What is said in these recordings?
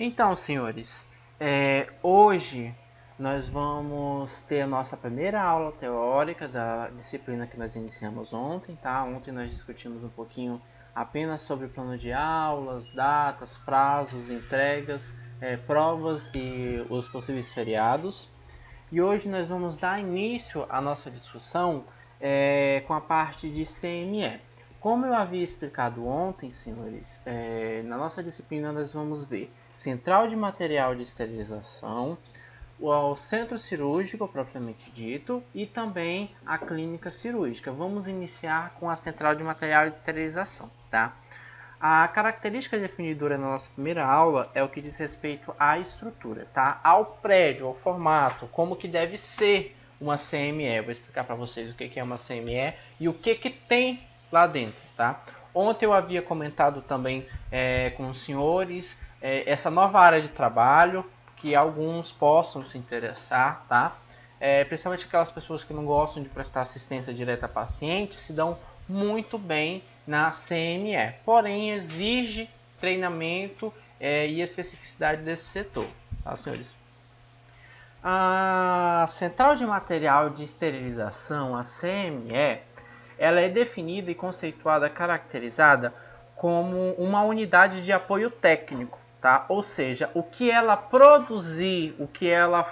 Então, senhores, hoje nós vamos ter a nossa primeira aula teórica da disciplina que nós iniciamos ontem, tá? Ontem nós discutimos um pouquinho apenas sobre o plano de aulas, datas, prazos, entregas, provas e os possíveis feriados. E hoje nós vamos dar início à nossa discussão com a parte de CME. Como eu havia explicado ontem, senhores, na nossa disciplina nós vamos ver central de material de esterilização, o centro cirúrgico propriamente dito e também a clínica cirúrgica. Vamos iniciar com a central de material de esterilização, tá? A característica definidora na nossa primeira aula é o que diz respeito à estrutura, tá? Ao prédio, ao formato, como que deve ser uma CME. Eu vou explicar para vocês o que é uma CME e o que tem lá dentro, tá? Ontem eu havia comentado também com os senhores essa nova área de trabalho que alguns possam se interessar, tá? Principalmente aquelas pessoas que não gostam de prestar assistência direta a paciente se dão muito bem na CME, porém exige treinamento e especificidade desse setor, tá, senhores? A Central de Material de Esterilização, a CME, ela é definida e conceituada, caracterizada como uma unidade de apoio técnico, tá? Ou seja, o que ela produzir, o que ela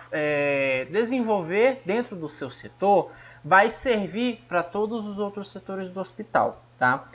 desenvolver dentro do seu setor vai servir para todos os outros setores do hospital, tá?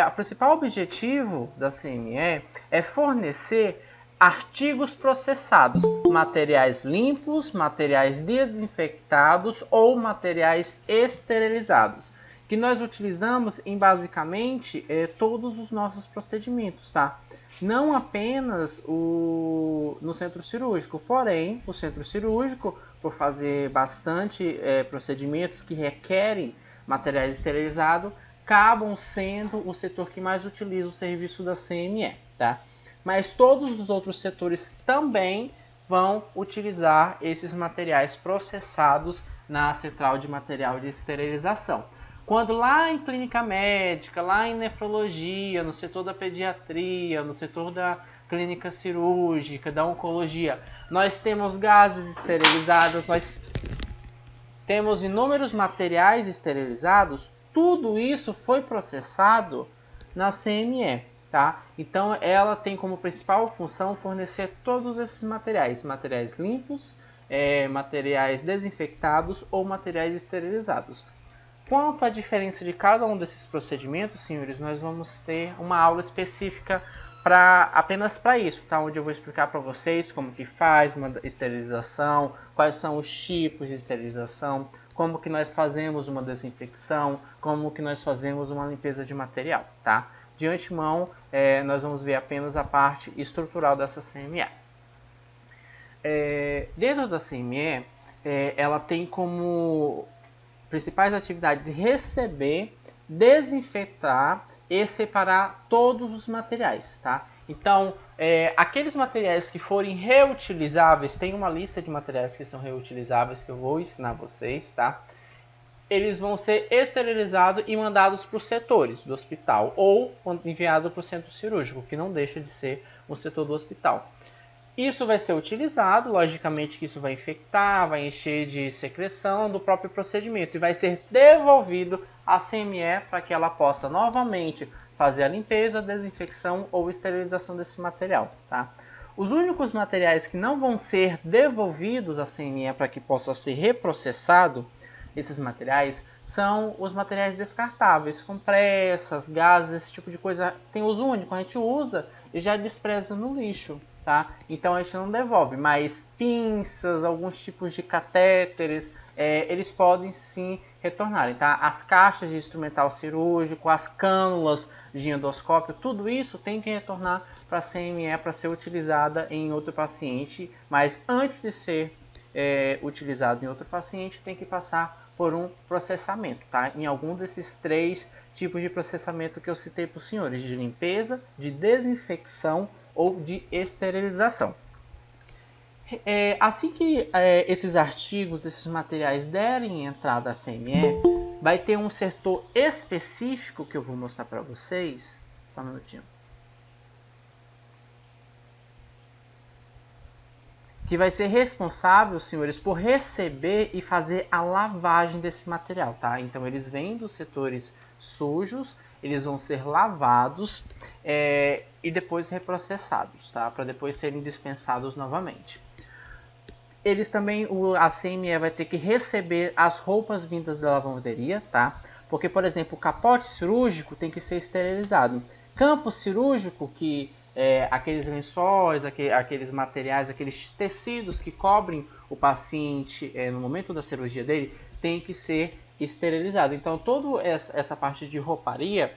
O principal objetivo da CME é fornecer artigos processados, materiais limpos, materiais desinfectados ou materiais esterilizados, que nós utilizamos em basicamente todos os nossos procedimentos, tá? Não apenas no centro cirúrgico, porém o centro cirúrgico, por fazer bastante procedimentos que requerem materiais esterilizados, acabam sendo o setor que mais utiliza o serviço da CME, tá? Mas todos os outros setores também vão utilizar esses materiais processados na central de material de esterilização. Quando lá em clínica médica, lá em nefrologia, no setor da pediatria, no setor da clínica cirúrgica, da oncologia, nós temos gases esterilizados, nós temos inúmeros materiais esterilizados, tudo isso foi processado na CME, tá? Então ela tem como principal função fornecer todos esses materiais, materiais limpos, materiais desinfectados ou materiais esterilizados. Quanto à diferença de cada um desses procedimentos, senhores, nós vamos ter uma aula específica apenas para isso, tá? Onde eu vou explicar para vocês como que faz uma esterilização, quais são os tipos de esterilização, como que nós fazemos uma desinfecção, como que nós fazemos uma limpeza de material, tá? De antemão, nós vamos ver apenas a parte estrutural dessa CME. Dentro da CME, ela tem como principais atividades receber, desinfetar e separar todos os materiais, tá? Então, aqueles materiais que forem reutilizáveis, tem uma lista de materiais que são reutilizáveis que eu vou ensinar vocês, tá? Eles vão ser esterilizados e mandados para os setores do hospital ou enviados para o centro cirúrgico, que não deixa de ser um setor do hospital. Isso vai ser utilizado, logicamente que isso vai infectar, vai encher de secreção do próprio procedimento e vai ser devolvido à CME para que ela possa novamente fazer a limpeza, desinfecção ou esterilização desse material, tá? Os únicos materiais que não vão ser devolvidos à CME para que possa ser reprocessado, esses materiais, são os materiais descartáveis, compressas, gases, esse tipo de coisa tem uso único, a gente usa e já despreza no lixo, tá? Então a gente não devolve, mas pinças, alguns tipos de catéteres, eles podem sim retornarem, tá? As caixas de instrumental cirúrgico, as cânulas de endoscópio, tudo isso tem que retornar para a CME para ser utilizada em outro paciente, mas antes de ser utilizado em outro paciente, tem que passar por um processamento, tá? Em algum desses 3 tipos de processamento que eu citei para os senhores, de limpeza, de desinfecção ou de esterilização. Assim que esses artigos, esses materiais derem entrada à CME, vai ter um setor específico que eu vou mostrar para vocês. Só um minutinho. que vai ser responsável, senhores, por receber e fazer a lavagem desse material, tá? Então eles vêm dos setores sujos, eles vão ser lavados e depois reprocessados, tá? Para depois serem dispensados novamente. Eles também, a CME vai ter que receber as roupas vindas da lavanderia, tá? Porque, por exemplo, o capote cirúrgico tem que ser esterilizado. Campo cirúrgico, que aqueles lençóis, aqueles materiais, aqueles tecidos que cobrem o paciente no momento da cirurgia dele, tem que ser esterilizado. Então, toda essa parte de rouparia,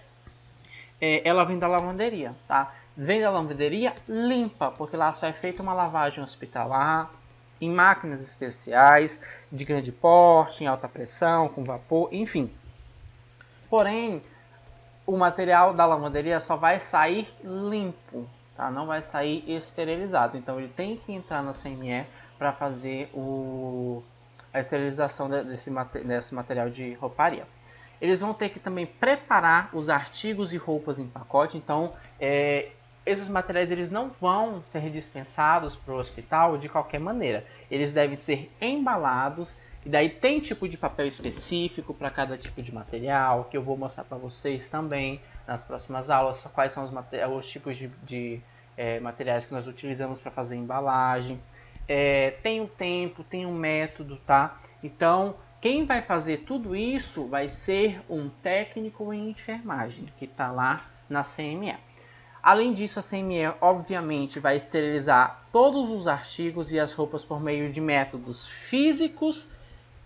ela vem da lavanderia, tá? Vem da lavanderia limpa, porque lá só é feita uma lavagem hospitalar, em máquinas especiais, de grande porte, em alta pressão, com vapor, enfim. Porém, o material da lavanderia só vai sair limpo, tá? Não vai sair esterilizado. Então ele tem que entrar na CME para fazer a esterilização desse material de rouparia. Eles vão ter que também preparar os artigos e roupas em pacote. Então esses materiais eles não vão ser dispensados para o hospital de qualquer maneira. Eles devem ser embalados. E daí tem tipo de papel específico para cada tipo de material, que eu vou mostrar para vocês também nas próximas aulas, quais são os tipos de materiais que nós utilizamos para fazer embalagem. Tem um tempo, tem um método, tá? Então, quem vai fazer tudo isso vai ser um técnico em enfermagem, que está lá na CME. Além disso, a CME, obviamente, vai esterilizar todos os artigos e as roupas por meio de métodos físicos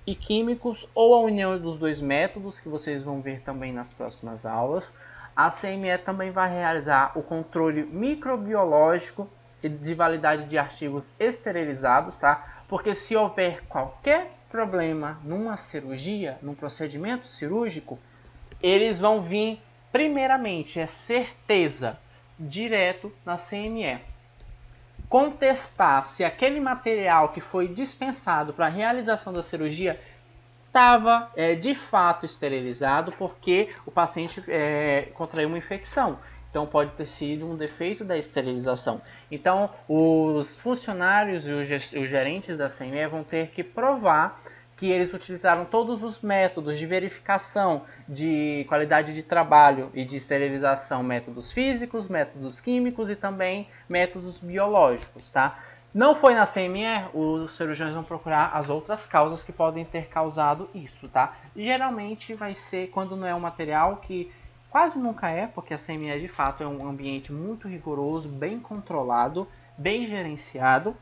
e químicos, ou a união dos dois métodos, que vocês vão ver também nas próximas aulas. A CME também vai realizar o controle microbiológico de validade de artigos esterilizados, tá? Porque se houver qualquer problema numa cirurgia, num procedimento cirúrgico, eles vão vir, primeiramente, é certeza, direto na CME. Contestar se aquele material que foi dispensado para a realização da cirurgia estava de fato esterilizado, porque o paciente contraiu uma infecção. Então pode ter sido um defeito da esterilização. Então os funcionários e os gerentes da CME vão ter que provar que eles utilizaram todos os métodos de verificação de qualidade de trabalho e de esterilização, métodos físicos, métodos químicos e também métodos biológicos, tá? Não foi na CME, os cirurgiões vão procurar as outras causas que podem ter causado isso, tá? Geralmente vai ser quando não é um material, que quase nunca é, porque a CME de fato é um ambiente muito rigoroso, bem controlado, bem gerenciado.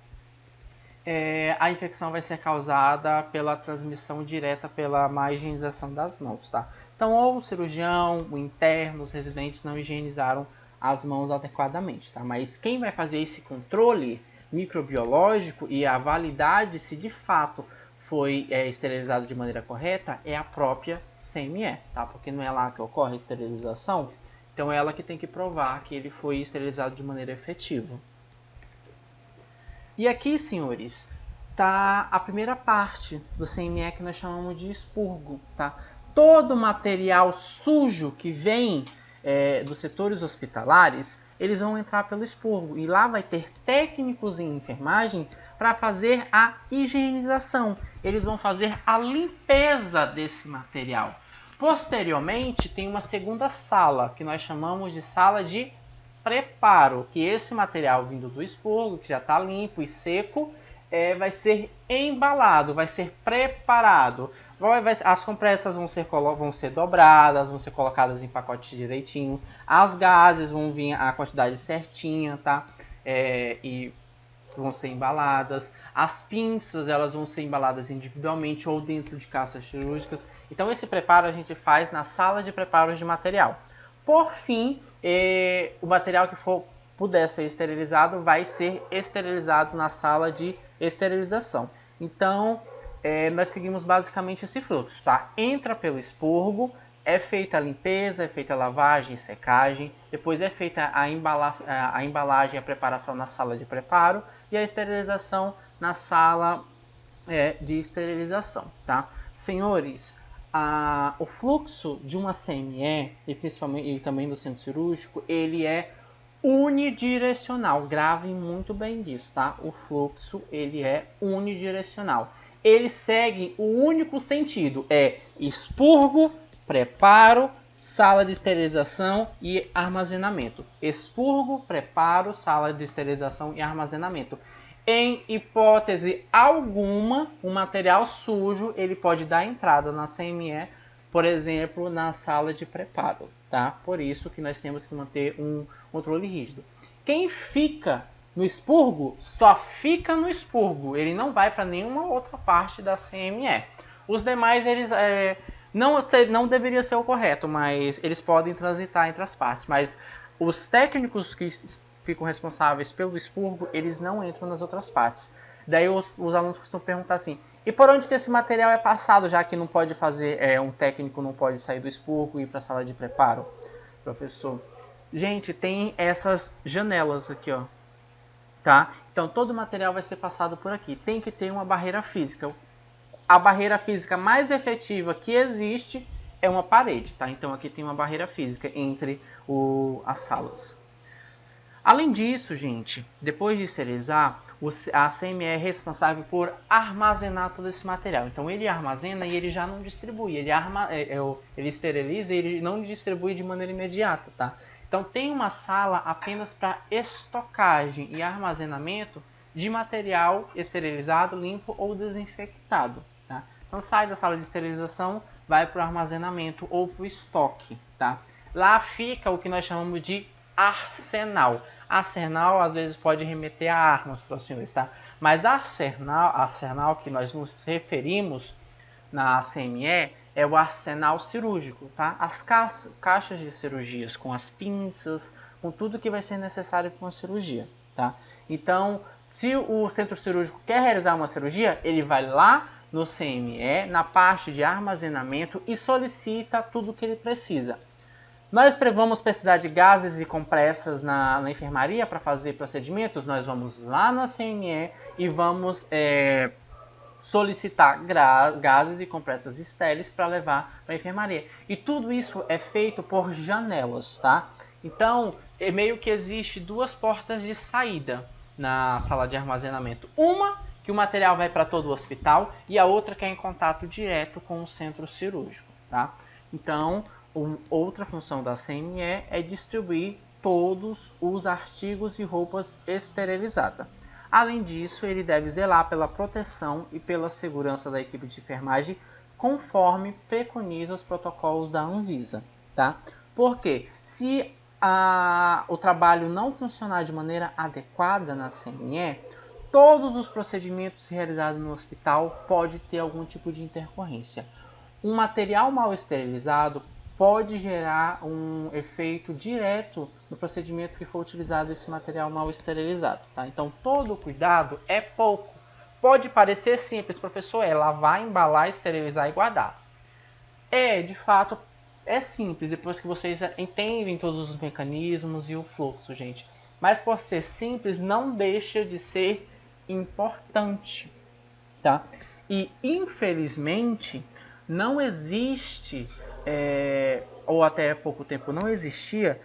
A infecção vai ser causada pela transmissão direta pela má higienização das mãos, tá? Então, ou o cirurgião, o interno, os residentes não higienizaram as mãos adequadamente, tá? Mas quem vai fazer esse controle microbiológico e a validade se de fato foi esterilizado de maneira correta é a própria CME, tá? Porque não é lá que ocorre a esterilização, então é ela que tem que provar que ele foi esterilizado de maneira efetiva. E aqui, senhores, tá a primeira parte do CME que nós chamamos de expurgo, tá? Todo material sujo que vem dos setores hospitalares, eles vão entrar pelo expurgo. E lá vai ter técnicos em enfermagem para fazer a higienização. Eles vão fazer a limpeza desse material. Posteriormente, tem uma segunda sala, que nós chamamos de sala de preparo, que esse material vindo do expurgo, que já está limpo e seco, vai ser embalado, vai ser preparado. As compressas vão ser dobradas, vão ser colocadas em pacotes direitinho. As gases vão vir a quantidade certinha, tá? E vão ser embaladas. As pinças, elas vão ser embaladas individualmente ou dentro de caixas cirúrgicas. Então esse preparo a gente faz na sala de preparos de material. Por fim, o material que puder ser esterilizado vai ser esterilizado na sala de esterilização. Então, nós seguimos basicamente esse fluxo, tá? Entra pelo expurgo, é feita a limpeza, é feita a lavagem e secagem, depois é feita a embalagem e a preparação na sala de preparo e a esterilização na sala de esterilização, tá? Senhores, o fluxo de uma CME e principalmente também do centro cirúrgico, ele é unidirecional. Gravem muito bem disso, tá? O fluxo, ele é unidirecional. Ele segue o único sentido, é expurgo, preparo, sala de esterilização e armazenamento. Expurgo, preparo, sala de esterilização e armazenamento. Em hipótese alguma, o material sujo ele pode dar entrada na CME, por exemplo, na sala de preparo, tá? Por isso que nós temos que manter um controle rígido. Quem fica no expurgo, só fica no expurgo. Ele não vai para nenhuma outra parte da CME. Os demais, eles não deveria ser o correto, mas eles podem transitar entre as partes. Mas os técnicos que ficam responsáveis pelo expurgo, eles não entram nas outras partes. Daí os alunos costumam perguntar assim, e por onde que esse material é passado, já que não pode fazer, um técnico não pode sair do expurgo e ir para a sala de preparo? Professor, gente, tem essas janelas aqui, ó, tá? Então todo o material vai ser passado por aqui. Tem que ter uma barreira física. A barreira física mais efetiva que existe é uma parede, tá? Então aqui tem uma barreira física entre as salas. Além disso, gente, depois de esterilizar, a CME é responsável por armazenar todo esse material. Então ele armazena e ele já não distribui. Ele esteriliza e ele não distribui de maneira imediata, tá? Então tem uma sala apenas para estocagem e armazenamento de material esterilizado, limpo ou desinfectado, tá? Então sai da sala de esterilização, vai para o armazenamento ou para o estoque, tá? Lá fica o que nós chamamos de arsenal. Arsenal às vezes pode remeter a armas para os senhores, tá? Mas arsenal que nós nos referimos na CME é o arsenal cirúrgico, tá? As caixas de cirurgias com as pinças, com tudo que vai ser necessário para uma cirurgia, tá? Então, se o centro cirúrgico quer realizar uma cirurgia, ele vai lá no CME, na parte de armazenamento e solicita tudo o que ele precisa. Nós vamos precisar de gases e compressas na enfermaria para fazer procedimentos. Nós vamos lá na CME e vamos solicitar gases e compressas estéreis para levar para a enfermaria. E tudo isso é feito por janelas, tá? Então, meio que existe duas portas de saída na sala de armazenamento. Uma que o material vai para todo o hospital e a outra que é em contato direto com o centro cirúrgico, tá? Então, outra função da CME é distribuir todos os artigos e roupas esterilizadas. Além disso, ele deve zelar pela proteção e pela segurança da equipe de enfermagem, conforme preconiza os protocolos da Anvisa, tá? Porque se o trabalho não funcionar de maneira adequada na CME, todos os procedimentos realizados no hospital podem ter algum tipo de intercorrência. Um material mal esterilizado pode gerar um efeito direto no procedimento que for utilizado esse material mal esterilizado, tá? Então todo cuidado é pouco. Pode parecer simples, professor, é lavar, embalar, esterilizar e guardar. De fato, é simples depois que vocês entendem todos os mecanismos e o fluxo, gente. Mas por ser simples, não deixa de ser importante, tá? E infelizmente não existe, ou até pouco tempo não existia,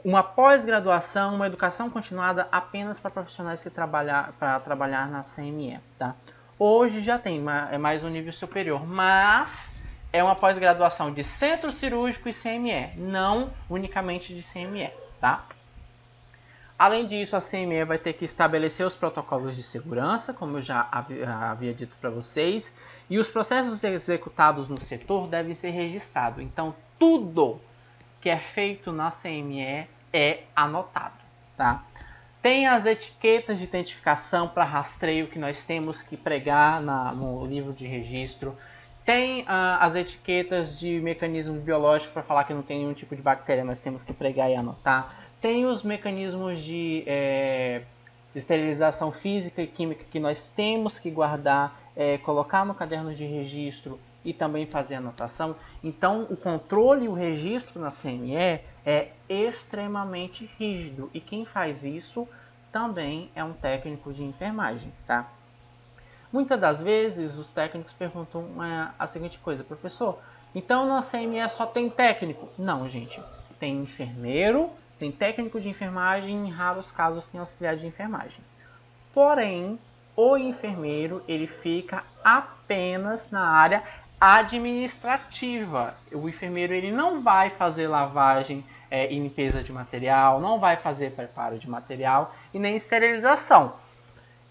uma pós-graduação, uma educação continuada apenas para profissionais que trabalhar na CME, tá? Hoje já tem, é mais um nível superior, mas é uma pós-graduação de centro cirúrgico e CME, não unicamente de CME, tá? Além disso, a CME vai ter que estabelecer os protocolos de segurança, como eu já havia dito para vocês, e os processos executados no setor devem ser registrados. Então, tudo que é feito na CME é anotado, tá? Tem as etiquetas de identificação para rastreio que nós temos que pregar no livro de registro. Tem as etiquetas de mecanismo biológico para falar que não tem nenhum tipo de bactéria, nós temos que pregar e anotar. Tem os mecanismos de esterilização física e química que nós temos que guardar, colocar no caderno de registro e também fazer anotação. Então, o controle e o registro na CME é extremamente rígido. E quem faz isso também é um técnico de enfermagem, tá? Muitas das vezes, os técnicos perguntam a seguinte coisa: professor, então na CME só tem técnico? Não, gente. Tem enfermeiro, tem técnico de enfermagem e em raros casos tem auxiliar de enfermagem. Porém, o enfermeiro ele fica apenas na área administrativa. O enfermeiro ele não vai fazer lavagem e limpeza de material, não vai fazer preparo de material e nem esterilização.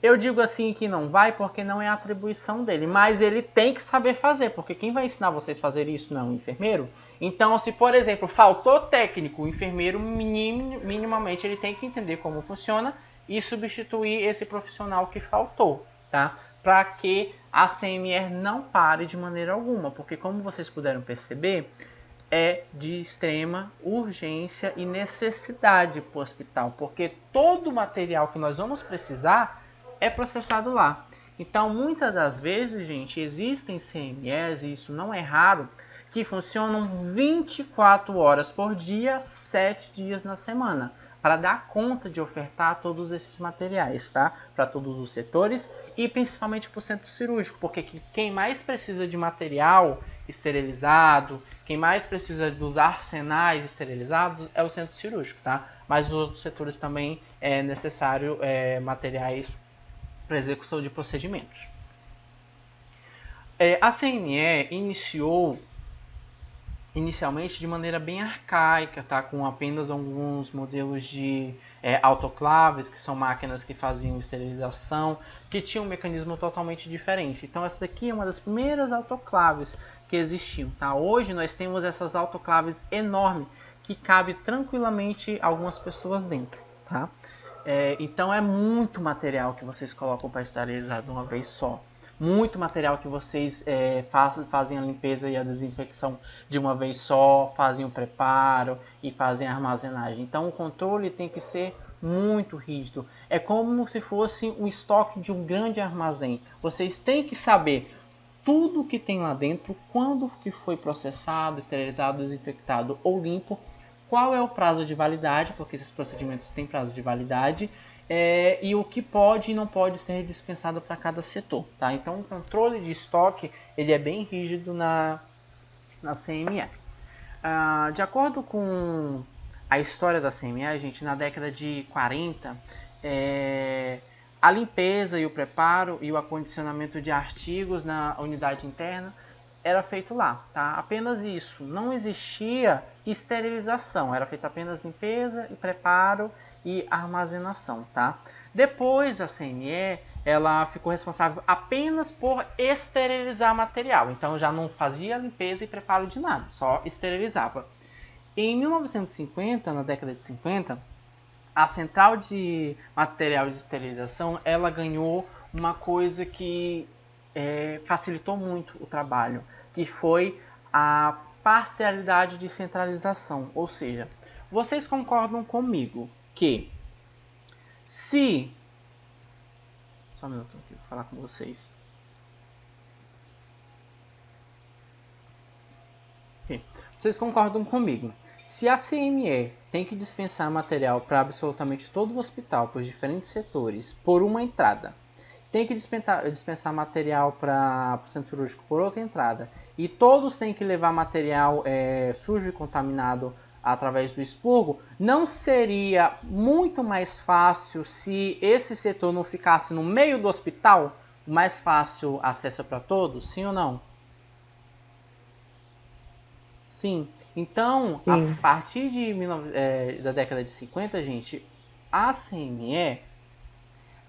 Eu digo assim que não vai porque não é atribuição dele, mas ele tem que saber fazer, porque quem vai ensinar vocês a fazer isso não é um enfermeiro. Então, se por exemplo faltou técnico, o enfermeiro minimamente ele tem que entender como funciona e substituir esse profissional que faltou, tá? Para que a CMR não pare de maneira alguma, porque como vocês puderam perceber, é de extrema urgência e necessidade para o hospital, porque todo o material que nós vamos precisar é processado lá. Então, muitas das vezes, gente, existem CMEs, e isso não é raro, que funcionam 24 horas por dia, 7 dias na semana, para dar conta de ofertar todos esses materiais, tá? Para todos os setores e principalmente para o centro cirúrgico, porque quem mais precisa de material esterilizado, quem mais precisa dos arsenais esterilizados é o centro cirúrgico, tá? Mas os outros setores também é necessário materiais para execução de procedimentos. A CME iniciou inicialmente de maneira bem arcaica, tá? Com apenas alguns modelos de autoclaves, que são máquinas que faziam esterilização, que tinham um mecanismo totalmente diferente. Então essa daqui é uma das primeiras autoclaves que existiam, tá? Hoje nós temos essas autoclaves enormes, que cabe tranquilamente algumas pessoas dentro, tá? Então é muito material que vocês colocam para esterilizar de uma vez só. Muito material que vocês fazem a limpeza e a desinfecção de uma vez só, fazem o preparo e fazem a armazenagem. Então o controle tem que ser muito rígido. É como se fosse um estoque de um grande armazém. Vocês têm que saber tudo que tem lá dentro, quando que foi processado, esterilizado, desinfectado ou limpo, qual é o prazo de validade, porque esses procedimentos têm prazo de validade, e o que pode e não pode ser dispensado para cada setor, tá? Então o controle de estoque ele é bem rígido na CME. De acordo com a história da CME, gente, na década de 40, a limpeza e o preparo e o acondicionamento de artigos na unidade interna era feito lá, tá? Apenas isso, não existia esterilização, era feita apenas limpeza e preparo e armazenação, tá? Depois a CME ela ficou responsável apenas por esterilizar material, então já não fazia limpeza e preparo de nada, só esterilizava. Em 1950, na década de 50, a central de material de esterilização ela ganhou uma coisa que facilitou muito o trabalho, que foi a parcialidade de centralização, ou seja, vocês concordam comigo que se... Só um minuto aqui, vou falar com vocês. Okay. Vocês concordam comigo? Se a CME tem que dispensar material para absolutamente todo o hospital, para os diferentes setores, por uma entrada, tem que dispensar material para o centro cirúrgico por outra entrada, e todos têm que levar material sujo e contaminado através do expurgo, não seria muito mais fácil se esse setor não ficasse no meio do hospital? Mais fácil acesso para todos? Sim ou não? Sim. Então, sim. A partir da década de 50, gente, a CME,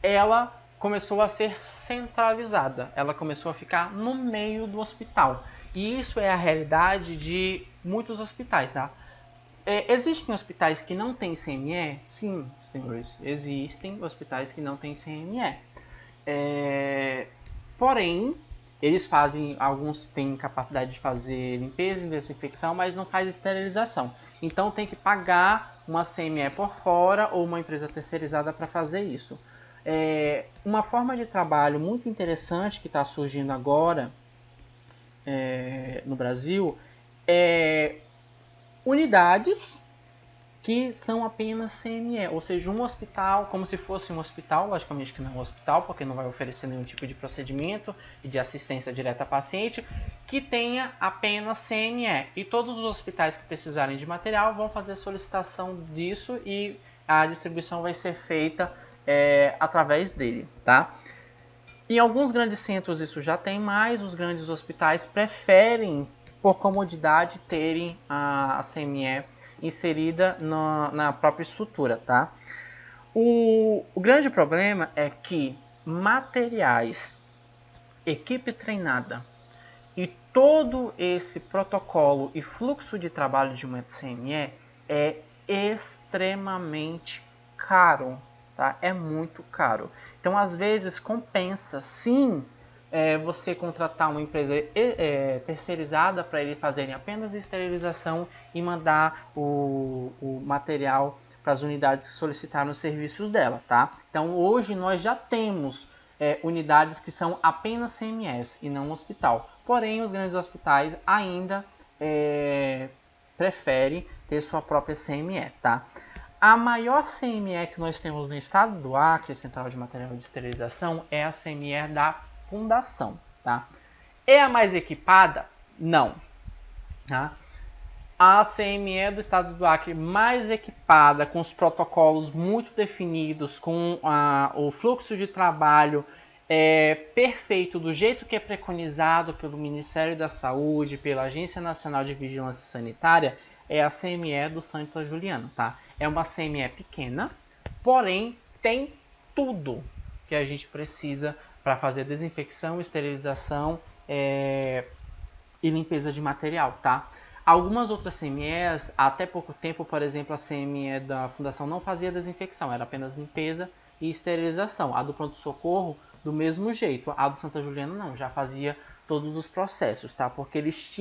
ela começou a ser centralizada. Ela começou a ficar no meio do hospital. E isso é a realidade de muitos hospitais, tá? Existem hospitais que não têm CME? Sim, senhores, existem hospitais que não têm CME. Porém, eles fazem, alguns têm capacidade de fazer limpeza e desinfecção, mas não faz esterilização. Então tem que pagar uma CME por fora ou uma empresa terceirizada para fazer isso. Uma forma de trabalho muito interessante que está surgindo agora no Brasil é unidades que são apenas CME, ou seja, um hospital, como se fosse um hospital, logicamente que não é um hospital, porque não vai oferecer nenhum tipo de procedimento e de assistência direta a paciente, que tenha apenas CME. E todos os hospitais que precisarem de material vão fazer solicitação disso e a distribuição vai ser feita através dele, tá? Em alguns grandes centros isso já tem, mas os grandes hospitais preferem, por comodidade, terem a CME inserida na própria estrutura, tá? O grande problema é que materiais, equipe treinada e todo esse protocolo e fluxo de trabalho de uma CME é extremamente caro, tá? É muito caro. Então, às vezes, compensa sim você contratar uma empresa terceirizada para eles fazerem apenas esterilização e mandar o material para as unidades que solicitaram os serviços dela, tá? Então, hoje nós já temos unidades que são apenas CMS e não hospital. Porém, os grandes hospitais ainda preferem ter sua própria CME, tá? A maior CME que nós temos no estado do Acre, Central de Material de Esterilização, é a CME da Fundação, tá? É a mais equipada? Não, tá? A CME do estado do Acre mais equipada, com os protocolos muito definidos, com o fluxo de trabalho perfeito, do jeito que é preconizado pelo Ministério da Saúde, pela Agência Nacional de Vigilância Sanitária, é a CME do Santa Juliana, tá? É uma CME pequena, porém tem tudo que a gente precisa para fazer desinfecção, esterilização e limpeza de material, tá? Algumas outras CMEs, até pouco tempo, por exemplo, a CME da Fundação não fazia desinfecção, era apenas limpeza e esterilização. A do pronto-socorro, do mesmo jeito. A do Santa Juliana não, já fazia todos os processos, tá? Porque eles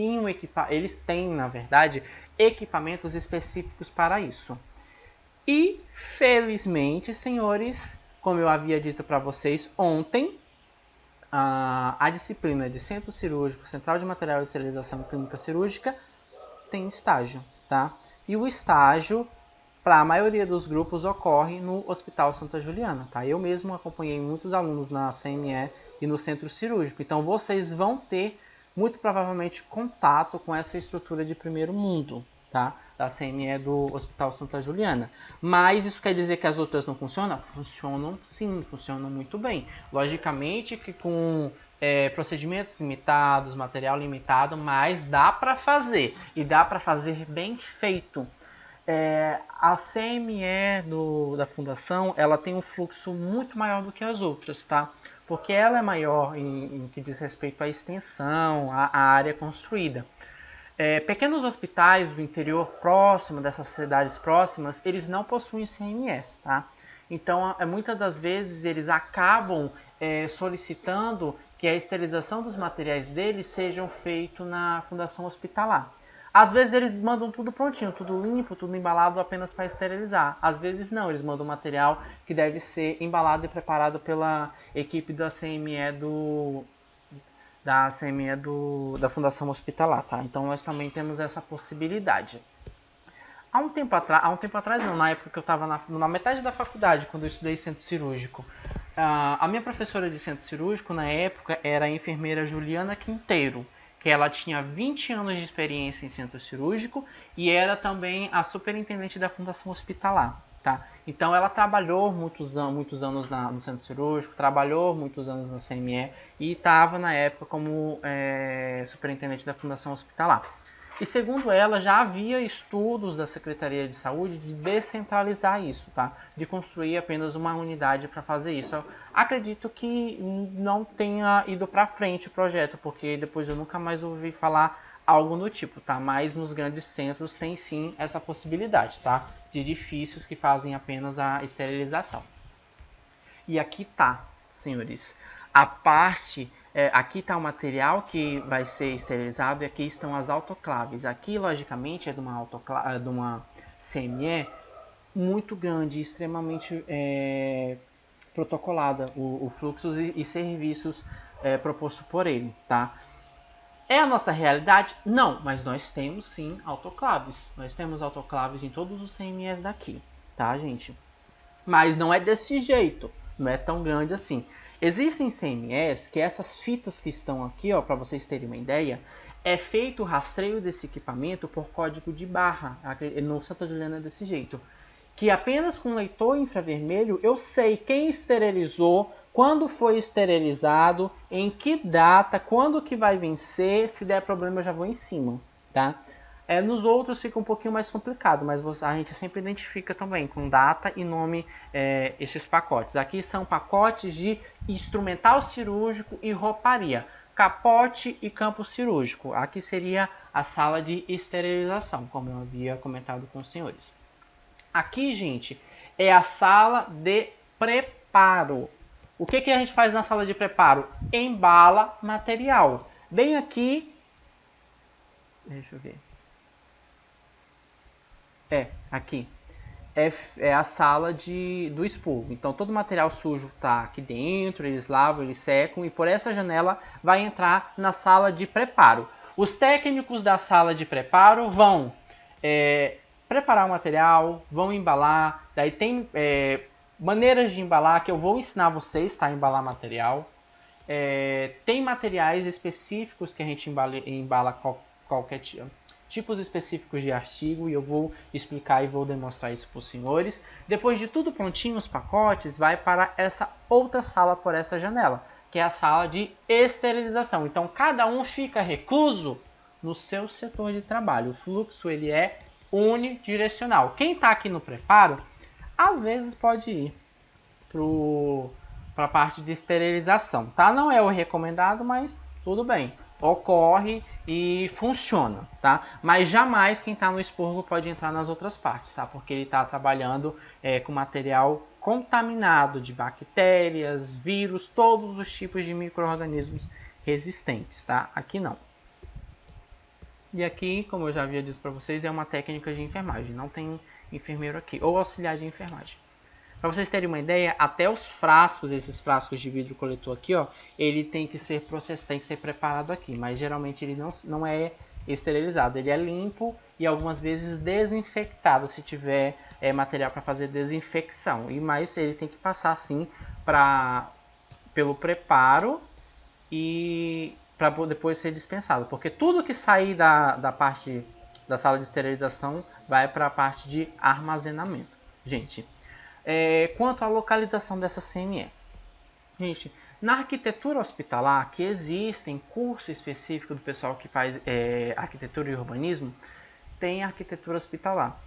têm, na verdade, equipamentos específicos para isso. E, felizmente, senhores, como eu havia dito para vocês ontem, a disciplina de Centro Cirúrgico, Central de Material de Esterilização e Clínica Cirúrgica tem estágio, tá? E o estágio, para a maioria dos grupos, ocorre no Hospital Santa Juliana, tá? Eu mesmo acompanhei muitos alunos na CME e no Centro Cirúrgico, então vocês vão ter, muito provavelmente, contato com essa estrutura de primeiro mundo, tá? Da CME do Hospital Santa Juliana. Mas isso quer dizer que as outras não funcionam? Funcionam sim, funcionam muito bem. Logicamente que com procedimentos limitados, material limitado, mas dá para fazer, e dá para fazer bem feito. A CME da Fundação, ela tem um fluxo muito maior do que as outras, tá? Porque ela é maior em que diz respeito à extensão, à área construída. Pequenos hospitais do interior próximo, dessas cidades próximas, eles não possuem CMS, tá? Então, muitas das vezes, eles acabam solicitando que a esterilização dos materiais deles sejam feito na fundação hospitalar. Às vezes eles mandam tudo prontinho, tudo limpo, tudo embalado apenas para esterilizar. Às vezes não, eles mandam material que deve ser embalado e preparado pela equipe da CME da Fundação Hospitalar, tá? Então nós também temos essa possibilidade. Há um tempo atrás não, na época que eu estava na metade da faculdade, quando eu estudei centro cirúrgico, a minha professora de centro cirúrgico na época era a enfermeira Juliana Quinteiro, que ela tinha 20 anos de experiência em centro cirúrgico e era também a superintendente da Fundação Hospitalar, tá? Então ela trabalhou muitos anos no centro cirúrgico, trabalhou muitos anos na CME e estava na época como superintendente da Fundação Hospitalar. E segundo ela, já havia estudos da Secretaria de Saúde de descentralizar isso, tá? De construir apenas uma unidade para fazer isso. Eu acredito que não tenha ido para frente o projeto, porque depois eu nunca mais ouvi falar algo do tipo, tá? Mas nos grandes centros tem sim essa possibilidade, tá? De edifícios que fazem apenas a esterilização. E aqui tá, senhores, a parte... aqui está o material que vai ser esterilizado e aqui estão as autoclaves. Aqui, logicamente, é de uma CME muito grande, extremamente protocolada, o fluxo e serviços proposto por ele, tá? É a nossa realidade? Não, mas nós temos sim autoclaves. Nós temos autoclaves em todos os CMEs daqui, tá, gente? Mas não é desse jeito, não é tão grande assim. Existem CMEs que essas fitas que estão aqui, para vocês terem uma ideia, é feito o rastreio desse equipamento por código de barra. No Santa Juliana é desse jeito. Que apenas com leitor infravermelho eu sei quem esterilizou, quando foi esterilizado, em que data, quando que vai vencer, se der problema eu já vou em cima, tá? Nos outros fica um pouquinho mais complicado, mas a gente sempre identifica também com data e nome esses pacotes. Aqui são pacotes de instrumental cirúrgico e rouparia, capote e campo cirúrgico. Aqui seria a sala de esterilização, como eu havia comentado com os senhores. Aqui, gente, é a sala de preparo. O que a gente faz na sala de preparo? Embala material. Bem aqui, deixa eu ver. Aqui. É a sala do expurgo. Então, todo o material sujo está aqui dentro, eles lavam, eles secam, e por essa janela vai entrar na sala de preparo. Os técnicos da sala de preparo vão preparar o material, vão embalar, daí tem maneiras de embalar que eu vou ensinar vocês, tá? Embalar material. Tem materiais específicos que a gente embala qualquer tipos específicos de artigo, e eu vou explicar e vou demonstrar isso para os senhores. Depois de tudo prontinho, os pacotes, vai para essa outra sala por essa janela, que é a sala de esterilização. Então, cada um fica recluso no seu setor de trabalho. O fluxo ele é unidirecional. Quem está aqui no preparo, às vezes pode ir para a parte de esterilização, tá? Não é o recomendado, mas tudo bem. Ocorre e funciona, tá? Mas jamais quem está no expurgo pode entrar nas outras partes, tá? Porque ele está trabalhando com material contaminado de bactérias, vírus, todos os tipos de micro-organismos resistentes, tá? Aqui não. E aqui, como eu já havia dito para vocês, é uma técnica de enfermagem. Não tem enfermeiro aqui, ou auxiliar de enfermagem. Para vocês terem uma ideia, até os frascos, esses frascos de vidro coletor aqui, ele tem que ser processado, tem que ser preparado aqui, mas geralmente ele não é esterilizado, ele é limpo e algumas vezes desinfectado se tiver material para fazer desinfecção. Mas ele tem que passar sim pelo preparo e para depois ser dispensado, porque tudo que sair da parte da sala de esterilização vai para a parte de armazenamento. Gente, quanto à localização dessa CME. Gente, na arquitetura hospitalar, que existem curso específico do pessoal que faz arquitetura e urbanismo, tem arquitetura hospitalar.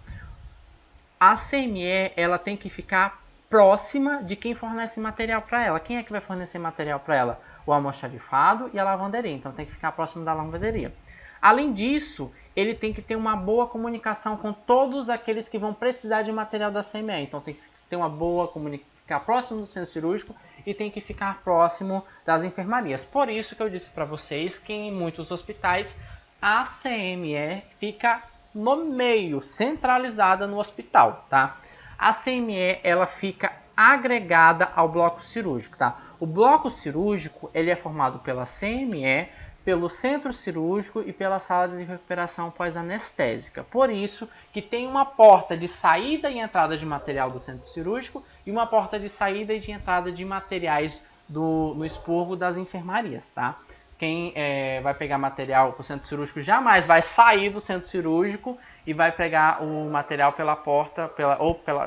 A CME ela tem que ficar próxima de quem fornece material para ela. Quem é que vai fornecer material para ela? O almoxarifado e a lavanderia. Então tem que ficar próximo da lavanderia. Além disso, ele tem que ter uma boa comunicação com todos aqueles que vão precisar de material da CME. Então tem que ter uma boa comunicação, ficar próximo do centro cirúrgico e tem que ficar próximo das enfermarias. Por isso que eu disse para vocês que em muitos hospitais a CME fica no meio, centralizada no hospital, tá? A CME ela fica agregada ao bloco cirúrgico, tá? O bloco cirúrgico ele é formado pela CME, pelo centro cirúrgico e pela sala de recuperação pós-anestésica. Por isso que tem uma porta de saída e entrada de material do centro cirúrgico e uma porta de saída e de entrada de materiais no expurgo das enfermarias, tá? Quem vai pegar material para o centro cirúrgico jamais vai sair do centro cirúrgico e vai pegar o material pela porta,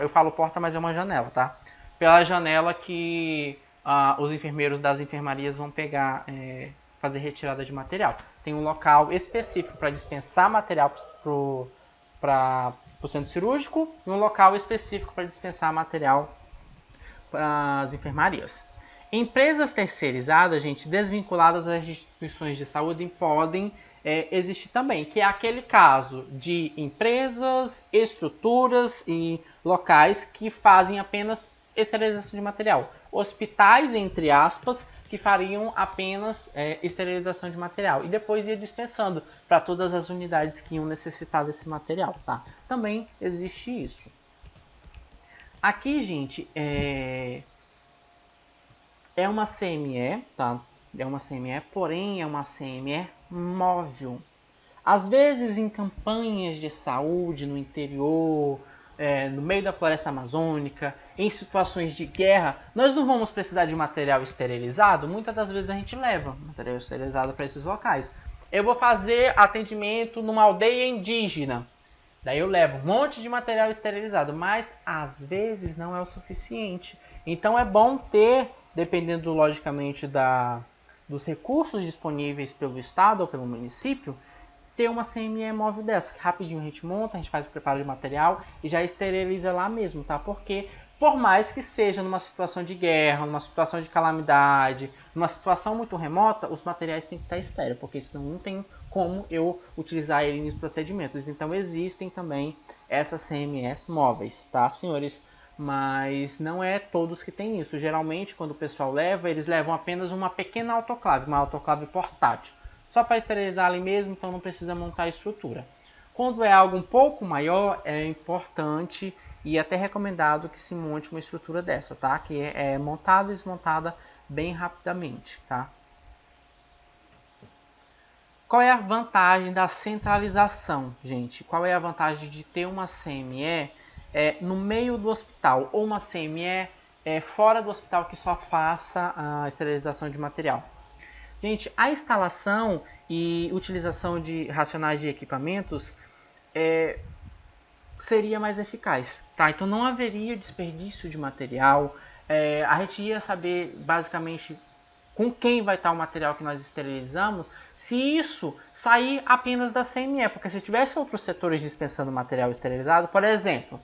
eu falo porta, mas é uma janela, tá? Pela janela que os enfermeiros das enfermarias vão pegar, fazer retirada de material. Tem um local específico para dispensar material para o centro cirúrgico e um local específico para dispensar material para as enfermarias. Empresas terceirizadas, gente, desvinculadas às instituições de saúde, podem existir também, que é aquele caso de empresas, estruturas e locais que fazem apenas esterilização de material. Hospitais, entre aspas, que fariam apenas esterilização de material e depois ia dispensando para todas as unidades que iam necessitar desse material, tá? Também existe isso. Aqui, gente, é uma CME, tá? É uma CME, porém é uma CME móvel. Às vezes em campanhas de saúde no interior, no meio da floresta amazônica, em situações de guerra, nós não vamos precisar de material esterilizado? Muitas das vezes a gente leva material esterilizado para esses locais. Eu vou fazer atendimento numa aldeia indígena. Daí eu levo um monte de material esterilizado, mas às vezes não é o suficiente. Então é bom ter, dependendo logicamente dos recursos disponíveis pelo estado ou pelo município, ter uma CME móvel dessa. Rapidinho a gente monta, a gente faz o preparo de material e já esteriliza lá mesmo, tá? Porque por mais que seja numa situação de guerra, numa situação de calamidade, numa situação muito remota, os materiais têm que estar estéreis, porque senão não tem como eu utilizar ele nos procedimentos. Então existem também essas CMEs móveis, tá, senhores? Mas não é todos que tem isso. Geralmente, quando o pessoal leva, eles levam apenas uma pequena autoclave, uma autoclave portátil. Só para esterilizar ali mesmo, então não precisa montar a estrutura. Quando é algo um pouco maior, é importante e até recomendado que se monte uma estrutura dessa, tá? Que é montada e desmontada bem rapidamente, tá? Qual é a vantagem da centralização, gente? Qual é a vantagem de ter uma CME no meio do hospital ou uma CME fora do hospital que só faça a esterilização de material? Gente, a instalação e utilização de racionais de equipamentos seria mais eficaz, tá? Então não haveria desperdício de material, a gente ia saber basicamente com quem vai estar o material que nós esterilizamos, se isso sair apenas da CME, porque se tivesse outros setores dispensando material esterilizado, por exemplo,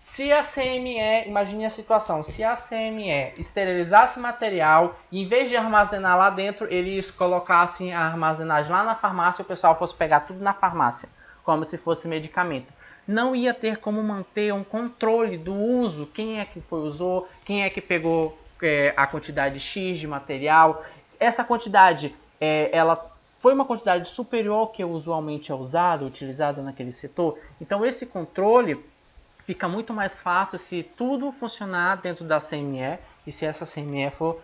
se a CME, imagine a situação, se a CME esterilizasse material, e em vez de armazenar lá dentro, eles colocassem a armazenagem lá na farmácia e o pessoal fosse pegar tudo na farmácia, como se fosse medicamento. Não ia ter como manter um controle do uso, quem é que usou, quem é que pegou a quantidade X de material. Essa quantidade, ela foi uma quantidade superior ao que usualmente é usado, utilizado naquele setor. Então esse controle fica muito mais fácil se tudo funcionar dentro da CME e se essa CME for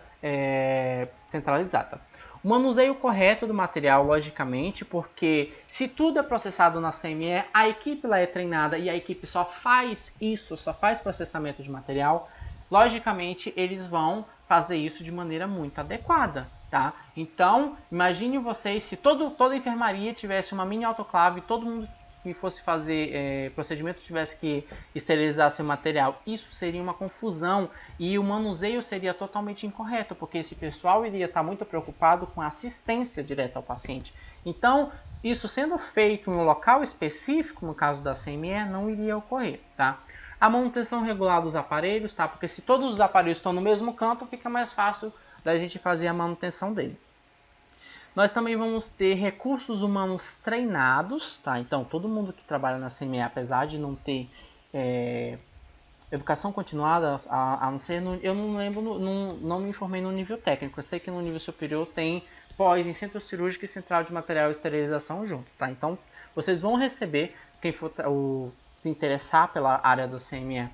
centralizada. O manuseio correto do material, logicamente, porque se tudo é processado na CME, a equipe lá é treinada e a equipe só faz isso, só faz processamento de material, logicamente eles vão fazer isso de maneira muito adequada, tá? Então, imagine vocês se toda a enfermaria tivesse uma mini autoclave, todo mundo que fosse fazer procedimento tivesse que esterilizar seu material, isso seria uma confusão e o manuseio seria totalmente incorreto, porque esse pessoal iria estar muito preocupado com a assistência direta ao paciente. Então, isso sendo feito em um local específico, no caso da CME, não iria ocorrer, tá? A manutenção regular dos aparelhos, tá? Porque se todos os aparelhos estão no mesmo canto, fica mais fácil da gente fazer a manutenção dele. Nós também vamos ter recursos humanos treinados, tá? Então, todo mundo que trabalha na CME, apesar de não ter educação continuada, a não ser, eu não lembro, não me informei no nível técnico. Eu sei que no nível superior tem pós em centro cirúrgico e central de material e esterilização junto, tá? Então, vocês vão receber, quem for se interessar pela área da CME,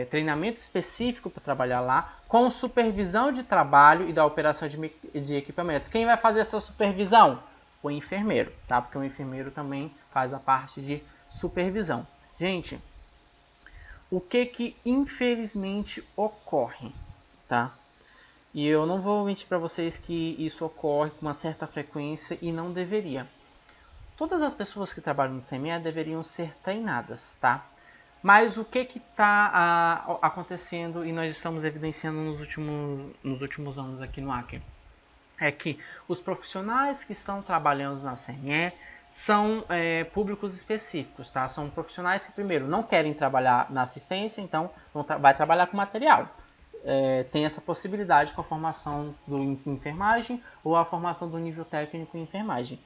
treinamento específico para trabalhar lá, com supervisão de trabalho e da operação de equipamentos. Quem vai fazer essa supervisão? O enfermeiro, tá? Porque o enfermeiro também faz a parte de supervisão. Gente, o que infelizmente ocorre, tá? E eu não vou mentir para vocês que isso ocorre com uma certa frequência e não deveria. Todas as pessoas que trabalham no CME deveriam ser treinadas, tá? Mas o que está acontecendo e nós estamos evidenciando nos últimos anos aqui no Acre? É que os profissionais que estão trabalhando na CME são públicos específicos, tá? São profissionais que, primeiro, não querem trabalhar na assistência, então vai trabalhar com material. Tem essa possibilidade com a formação em enfermagem ou a formação do nível técnico em enfermagem.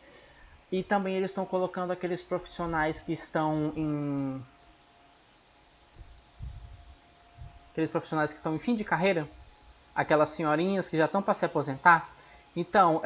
E também eles estão colocando aqueles profissionais que estão em fim de carreira, aquelas senhorinhas que já estão para se aposentar. Então,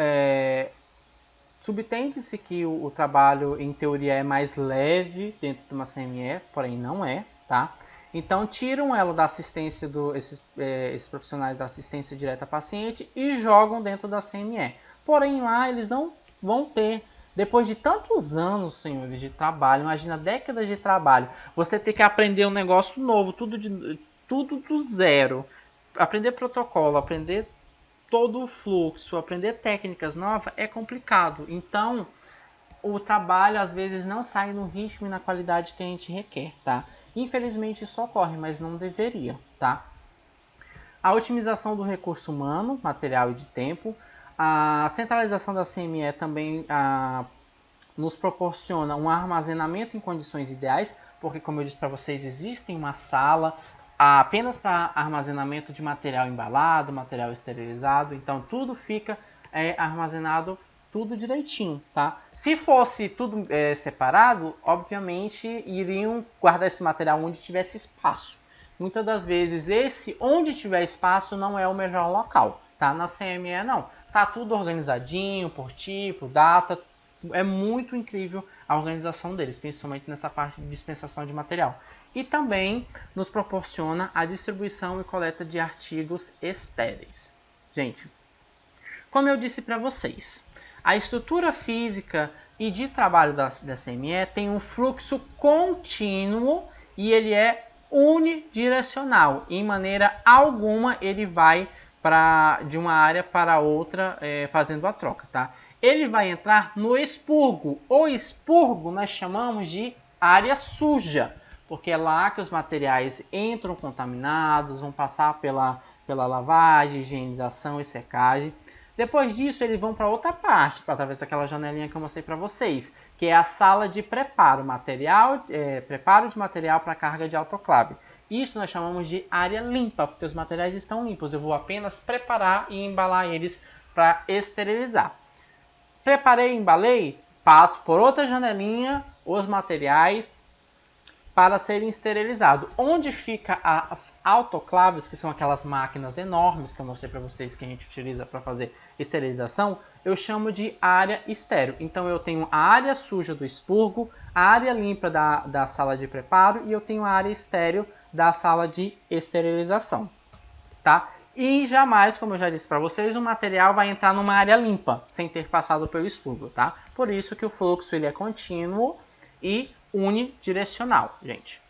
subtende-se que o trabalho, em teoria, é mais leve dentro de uma CME, porém não é, tá? Então, tiram ela da assistência, esses profissionais da assistência direta a paciente e jogam dentro da CME. Porém, lá eles não vão ter, depois de tantos anos, senhores, de trabalho, imagina décadas de trabalho, você ter que aprender um negócio novo, tudo tudo do zero, aprender protocolo, aprender todo o fluxo, aprender técnicas novas é complicado. Então, o trabalho às vezes não sai no ritmo e na qualidade que a gente requer, tá? Infelizmente isso ocorre, mas não deveria, tá? A otimização do recurso humano, material e de tempo. A centralização da CME também nos proporciona um armazenamento em condições ideais, porque, como eu disse para vocês, existe uma sala apenas para armazenamento de material embalado, material esterilizado, então tudo fica armazenado tudo direitinho, tá? Se fosse tudo separado, obviamente iriam guardar esse material onde tivesse espaço. Muitas das vezes onde tiver espaço não é o melhor local, tá? Na CME não, tá tudo organizadinho por tipo, data. É muito incrível a organização deles, principalmente nessa parte de dispensação de material. E também nos proporciona a distribuição e coleta de artigos estéreis. Gente, como eu disse para vocês, a estrutura física e de trabalho da CME tem um fluxo contínuo e ele é unidirecional. Em maneira alguma ele vai de uma área para outra fazendo a troca, tá? Ele vai entrar no expurgo. O expurgo nós chamamos de área suja, porque é lá que os materiais entram contaminados, vão passar pela lavagem, higienização e secagem. Depois disso, eles vão para outra parte, através daquela janelinha que eu mostrei para vocês, que é a sala de preparo, preparo de material para carga de autoclave. Isso nós chamamos de área limpa, porque os materiais estão limpos. Eu vou apenas preparar e embalar eles para esterilizar. Preparei e embalei, passo por outra janelinha os materiais para serem esterilizados. Onde fica as autoclaves, que são aquelas máquinas enormes que eu mostrei para vocês que a gente utiliza para fazer esterilização, eu chamo de área estéril. Então eu tenho a área suja do expurgo, a área limpa da sala de preparo e eu tenho a área estéril da sala de esterilização, tá? E jamais, como eu já disse para vocês, o material vai entrar numa área limpa, sem ter passado pelo expurgo, tá? Por isso que o fluxo ele é contínuo e unidirecional, gente.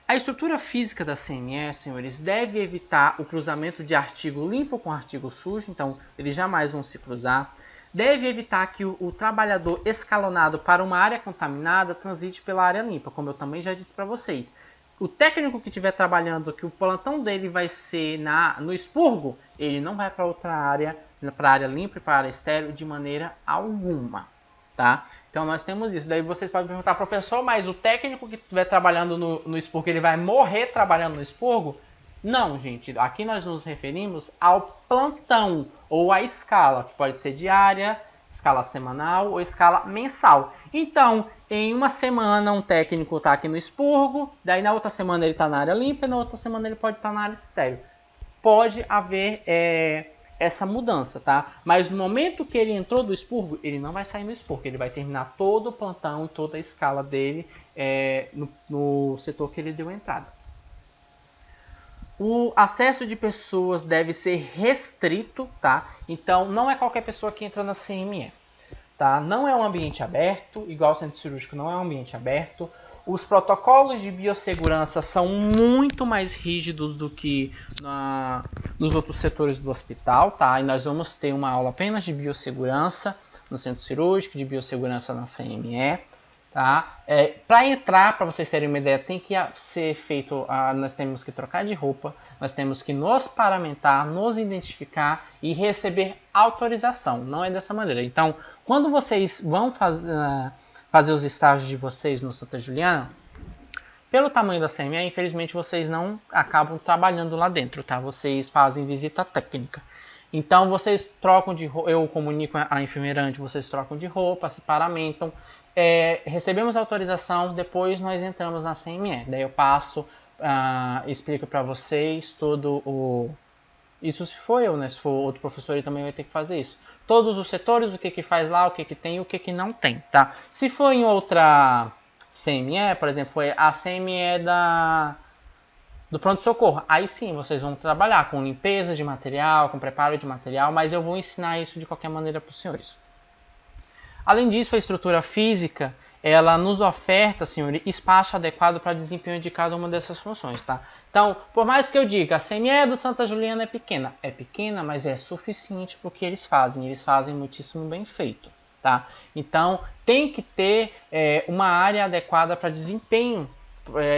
A estrutura física da CME, senhores, deve evitar o cruzamento de artigo limpo com artigo sujo, então eles jamais vão se cruzar. Deve evitar que o trabalhador escalonado para uma área contaminada transite pela área limpa, como eu também já disse para vocês. O técnico que estiver trabalhando, que o plantão dele vai ser no expurgo, ele não vai para outra área, para a área limpa e para a área estéril de maneira alguma, tá? Então nós temos isso. Daí vocês podem perguntar, professor, mas o técnico que estiver trabalhando no expurgo, ele vai morrer trabalhando no expurgo? Não, gente. Aqui nós nos referimos ao plantão ou à escala, que pode ser diária, escala semanal ou escala mensal. Então, em uma semana um técnico está aqui no expurgo, daí na outra semana ele está na área limpa e na outra semana ele pode estar na área estéril. Pode haver essa mudança, tá? Mas no momento que ele entrou do expurgo, ele não vai sair no expurgo, ele vai terminar todo o plantão e toda a escala dele no setor que ele deu entrada. O acesso de pessoas deve ser restrito, tá? Então não é qualquer pessoa que entra na CME, tá? Não é um ambiente aberto, igual o centro cirúrgico não é um ambiente aberto. Os protocolos de biossegurança são muito mais rígidos do que nos outros setores do hospital, tá? E nós vamos ter uma aula apenas de biossegurança no centro cirúrgico, de biossegurança na CME, tá? Para entrar, para vocês terem uma ideia, tem que ser feito, nós temos que trocar de roupa, nós temos que nos paramentar, nos identificar e receber autorização. Não é dessa maneira. Então, quando vocês vão fazer os estágios de vocês no Santa Juliana, pelo tamanho da CME, infelizmente vocês não acabam trabalhando lá dentro, tá? Vocês fazem visita técnica. Então vocês trocam de roupa, eu comunico a enfermeira antes, vocês trocam de roupa, se paramentam, recebemos autorização, depois nós entramos na CME. Daí eu passo, explico para vocês todo isso se for eu, né? Se for outro professor, ele também vai ter que fazer isso. Todos os setores, o que faz lá, o que tem e o que não tem, tá? Se for em outra CME, por exemplo, foi a CME do pronto-socorro, aí sim vocês vão trabalhar com limpeza de material, com preparo de material, mas eu vou ensinar isso de qualquer maneira para os senhores. Além disso, a estrutura física, ela nos oferta, senhor, espaço adequado para desempenho de cada uma dessas funções, tá? Então, por mais que eu diga, a CME do Santa Juliana é pequena, mas é suficiente para o que eles fazem muitíssimo bem feito, tá? Então, tem que ter uma área adequada para desempenho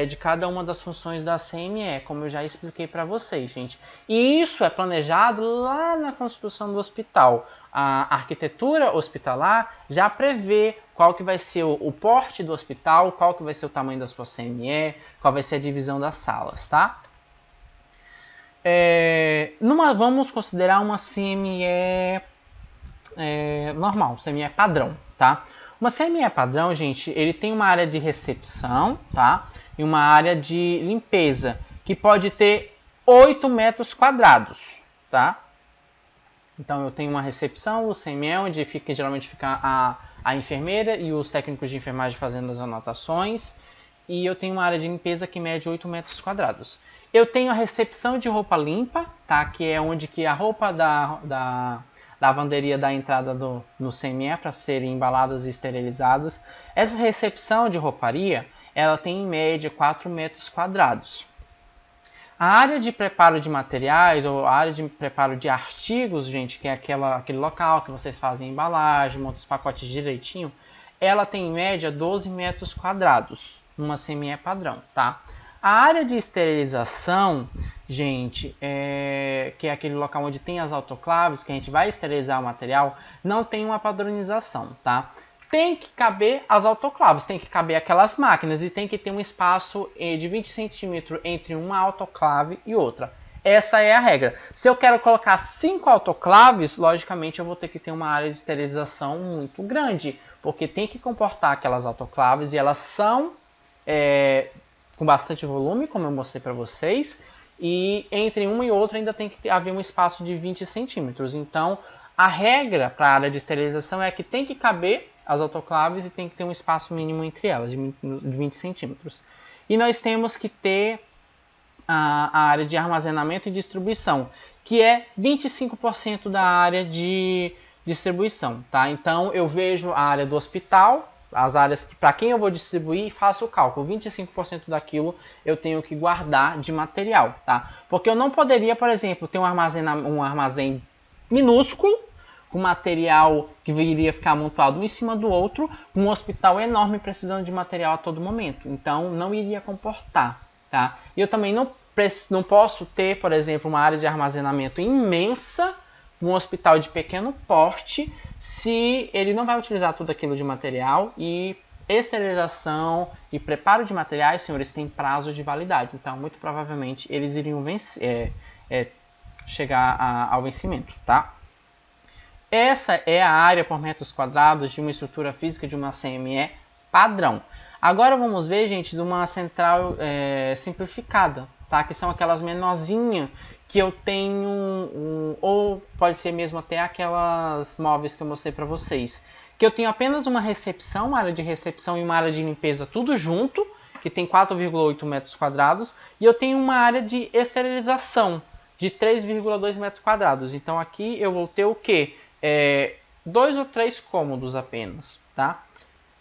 de cada uma das funções da CME, como eu já expliquei para vocês, gente. E isso é planejado lá na construção do hospital. A arquitetura hospitalar já prevê qual que vai ser o porte do hospital, qual que vai ser o tamanho da sua CME, qual vai ser a divisão das salas, tá? Vamos considerar uma CME normal, CME padrão, tá? Uma CME padrão, gente, ele tem uma área de recepção, tá? E uma área de limpeza, que pode ter 8 metros quadrados, tá? Então eu tenho uma recepção, o CME, onde geralmente fica a enfermeira e os técnicos de enfermagem fazendo as anotações. E eu tenho uma área de limpeza que mede 8 metros quadrados. Eu tenho a recepção de roupa limpa, tá? Que é onde que a roupa da lavanderia dá entrada no CME para serem embaladas e esterilizadas. Essa recepção de rouparia, ela tem em média 4 metros quadrados. A área de preparo de materiais ou a área de preparo de artigos, gente, que é aquele local que vocês fazem embalagem, montam os pacotes direitinho, ela tem em média 12 metros quadrados, numa CME padrão, tá? A área de esterilização, gente, que é aquele local onde tem as autoclaves, que a gente vai esterilizar o material, não tem uma padronização, tá? Tem que caber as autoclaves, tem que caber aquelas máquinas e tem que ter um espaço de 20 centímetros entre uma autoclave e outra. Essa é a regra. Se eu quero colocar 5 autoclaves, logicamente eu vou ter que ter uma área de esterilização muito grande, porque tem que comportar aquelas autoclaves e elas são com bastante volume, como eu mostrei para vocês, e entre uma e outra ainda tem que haver um espaço de 20 centímetros. Então, a regra para a área de esterilização é que tem que caber as autoclaves e tem que ter um espaço mínimo entre elas, de 20 centímetros. E nós temos que ter a área de armazenamento e distribuição, que é 25% da área de distribuição, tá? Então, eu vejo a área do hospital, as áreas para quem eu vou distribuir, e faço o cálculo. 25% daquilo eu tenho que guardar de material, tá? Porque eu não poderia, por exemplo, ter um armazém minúsculo, com material que iria ficar amontoado um em cima do outro, um hospital enorme precisando de material a todo momento. Então, não iria comportar, tá? E eu também não posso ter, por exemplo, uma área de armazenamento imensa, um hospital de pequeno porte, se ele não vai utilizar tudo aquilo de material. E esterilização e preparo de materiais, senhores, têm prazo de validade. Então, muito provavelmente, eles iriam chegar ao vencimento, tá? Essa é a área por metros quadrados de uma estrutura física de uma CME padrão. Agora vamos ver, gente, de uma central simplificada, tá? Que são aquelas menorzinhas que eu tenho, ou pode ser mesmo até aquelas móveis que eu mostrei para vocês. Que eu tenho apenas uma recepção, uma área de recepção e uma área de limpeza, tudo junto, que tem 4,8 metros quadrados. E eu tenho uma área de esterilização de 3,2 metros quadrados. Então aqui eu vou ter o quê? 2 ou 3 cômodos apenas, tá?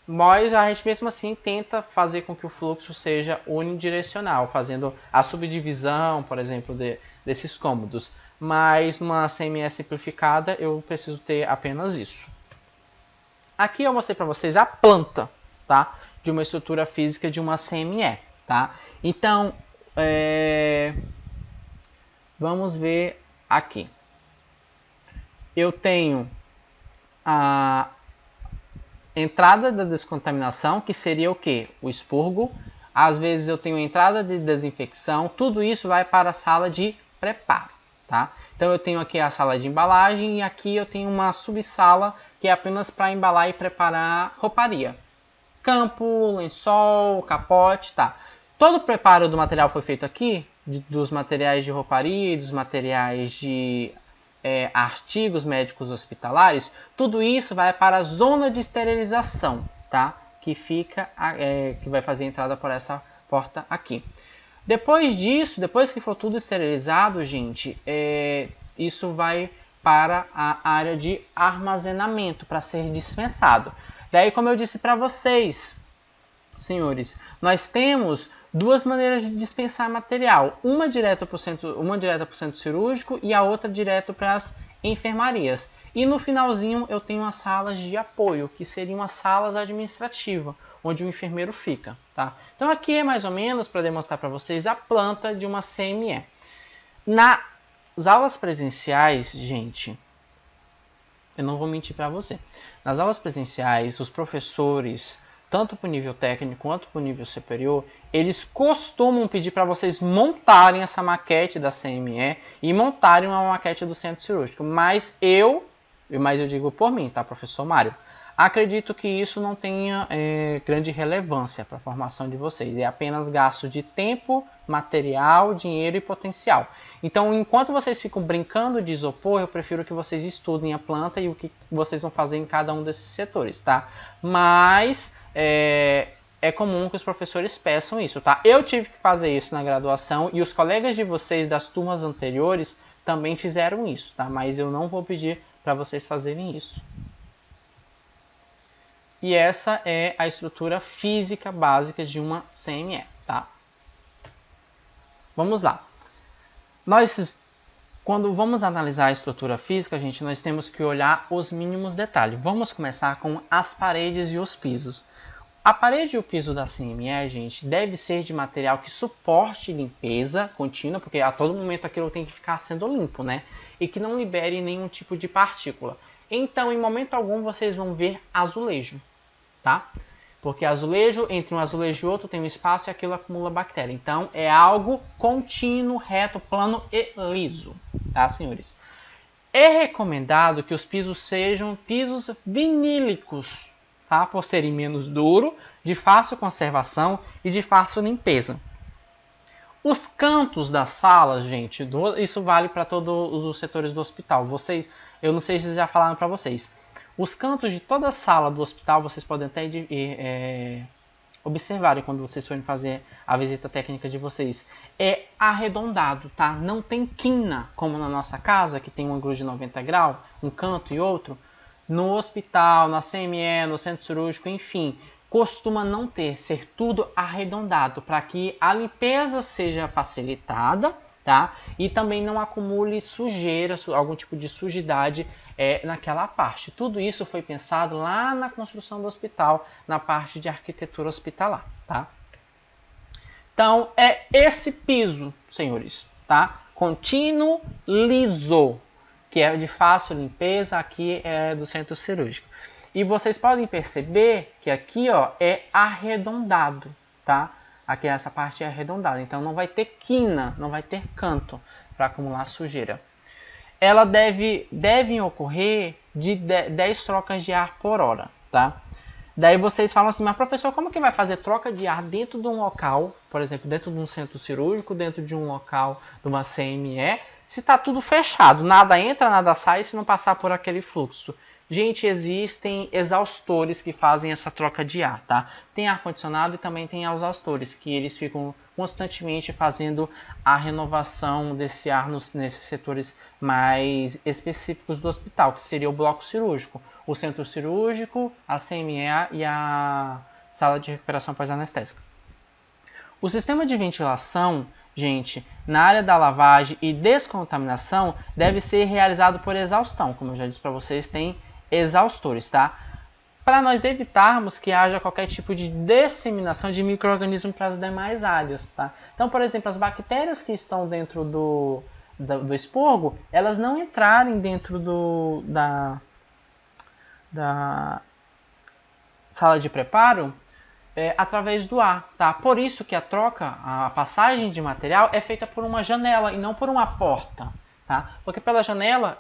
Mas a gente mesmo assim tenta fazer com que o fluxo seja unidirecional, fazendo a subdivisão, por exemplo, desses cômodos. Mas numa CME simplificada eu preciso ter apenas isso. Aqui eu mostrei para vocês a planta, tá? De uma estrutura física de uma CME, tá? Então, vamos ver aqui. Eu tenho a entrada da descontaminação, que seria o que? O expurgo. Às vezes eu tenho a entrada de desinfecção. Tudo isso vai para a sala de preparo, tá? Então eu tenho aqui a sala de embalagem e aqui eu tenho uma subsala que é apenas para embalar e preparar rouparia. Campo, lençol, capote, tá? Todo o preparo do material foi feito aqui, dos materiais de rouparia, dos materiais de artigos médicos hospitalares. Tudo isso vai para a zona de esterilização, tá? Que vai fazer a entrada por essa porta aqui. Depois disso, depois que for tudo esterilizado, gente, isso vai para a área de armazenamento para ser dispensado. Daí, como eu disse para vocês, senhores, nós temos duas maneiras de dispensar material. Uma direta para o centro cirúrgico e a outra direto para as enfermarias. E no finalzinho eu tenho as salas de apoio, que seriam as salas administrativas, onde o enfermeiro fica. Tá? Então aqui é mais ou menos para demonstrar para vocês a planta de uma CME. Nas aulas presenciais, gente, eu não vou mentir para você. Nas aulas presenciais, os professores, tanto para o nível técnico quanto para o nível superior, eles costumam pedir para vocês montarem essa maquete da CME e montarem uma maquete do centro cirúrgico. Mas eu digo por mim, tá, professor Mário? Acredito que isso não tenha grande relevância para a formação de vocês. É apenas gasto de tempo, material, dinheiro e potencial. Então, enquanto vocês ficam brincando de isopor, eu prefiro que vocês estudem a planta e o que vocês vão fazer em cada um desses setores, tá? Mas é comum que os professores peçam isso, tá? Eu tive que fazer isso na graduação e os colegas de vocês das turmas anteriores também fizeram isso, tá? Mas eu não vou pedir para vocês fazerem isso. E essa é a estrutura física básica de uma CME, tá? Vamos lá. Quando vamos analisar a estrutura física, gente, nós temos que olhar os mínimos detalhes. Vamos começar com as paredes e os pisos. A parede e o piso da CME, gente, deve ser de material que suporte limpeza contínua, porque a todo momento aquilo tem que ficar sendo limpo, né? E que não libere nenhum tipo de partícula. Então, em momento algum, vocês vão ver azulejo, tá? Porque azulejo, entre um azulejo e outro, tem um espaço e aquilo acumula bactéria. Então, é algo contínuo, reto, plano e liso, tá, senhores? É recomendado que os pisos sejam pisos vinílicos, tá? Por serem menos duros, de fácil conservação e de fácil limpeza. Os cantos das salas, gente, isso vale para todos os setores do hospital. Eu não sei se já falaram para vocês. Os cantos de toda a sala do hospital, vocês podem até observarem quando vocês forem fazer a visita técnica de vocês. É arredondado, tá? Não tem quina, como na nossa casa, que tem um ângulo de 90 graus, um canto e outro. No hospital, na CME, no centro cirúrgico, enfim, costuma não ter, ser tudo arredondado, para que a limpeza seja facilitada, tá? E também não acumule sujeira, algum tipo de sujidade naquela parte. Tudo isso foi pensado lá na construção do hospital, na parte de arquitetura hospitalar, tá? Então, é esse piso, senhores, tá? Contínuo, liso, que é de fácil limpeza, aqui é do centro cirúrgico. E vocês podem perceber que aqui, ó, é arredondado, tá? Aqui essa parte é arredondada, então não vai ter quina, não vai ter canto para acumular sujeira. Ela devem ocorrer de 10 trocas de ar por hora, tá? Daí vocês falam assim, mas professor, como que vai fazer troca de ar dentro de um local, por exemplo, dentro de um centro cirúrgico, dentro de um local de uma CME, se está tudo fechado, nada entra, nada sai, se não passar por aquele fluxo? Gente, existem exaustores que fazem essa troca de ar, tá? Tem ar-condicionado e também tem exaustores, que eles ficam constantemente fazendo a renovação desse ar nesses setores mais específicos do hospital, que seria o bloco cirúrgico, o centro cirúrgico, a CME e a sala de recuperação pós-anestésica. O sistema de ventilação, gente, na área da lavagem e descontaminação, deve ser realizado por exaustão. Como eu já disse para vocês, tem exaustores, tá? Para nós evitarmos que haja qualquer tipo de disseminação de micro-organismo para as demais áreas, tá? Então, por exemplo, as bactérias que estão dentro do expurgo, elas não entrarem dentro da sala de preparo através do ar, tá? Por isso que a passagem de material é feita por uma janela e não por uma porta, tá? Porque pela janela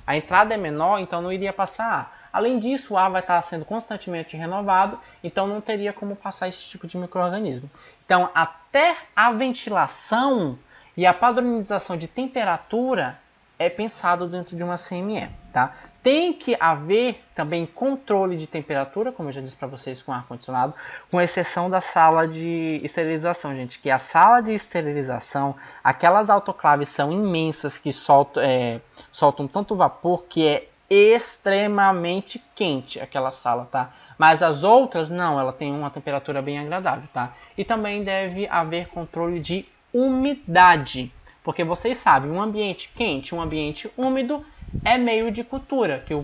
a entrada é menor, então não iria passar ar. Além disso, o ar vai estar sendo constantemente renovado, então não teria como passar esse tipo de micro-organismo. Então, até a ventilação e a padronização de temperatura é pensado dentro de uma CME, tá? Tem que haver também controle de temperatura, como eu já disse para vocês, com ar-condicionado, com exceção da sala de esterilização, gente. Que a sala de esterilização, aquelas autoclaves são imensas que soltam tanto vapor que é extremamente quente aquela sala, tá? Mas as outras não, ela tem uma temperatura bem agradável, tá? E também deve haver controle de umidade, porque vocês sabem, um ambiente quente, um ambiente úmido é meio de cultura, que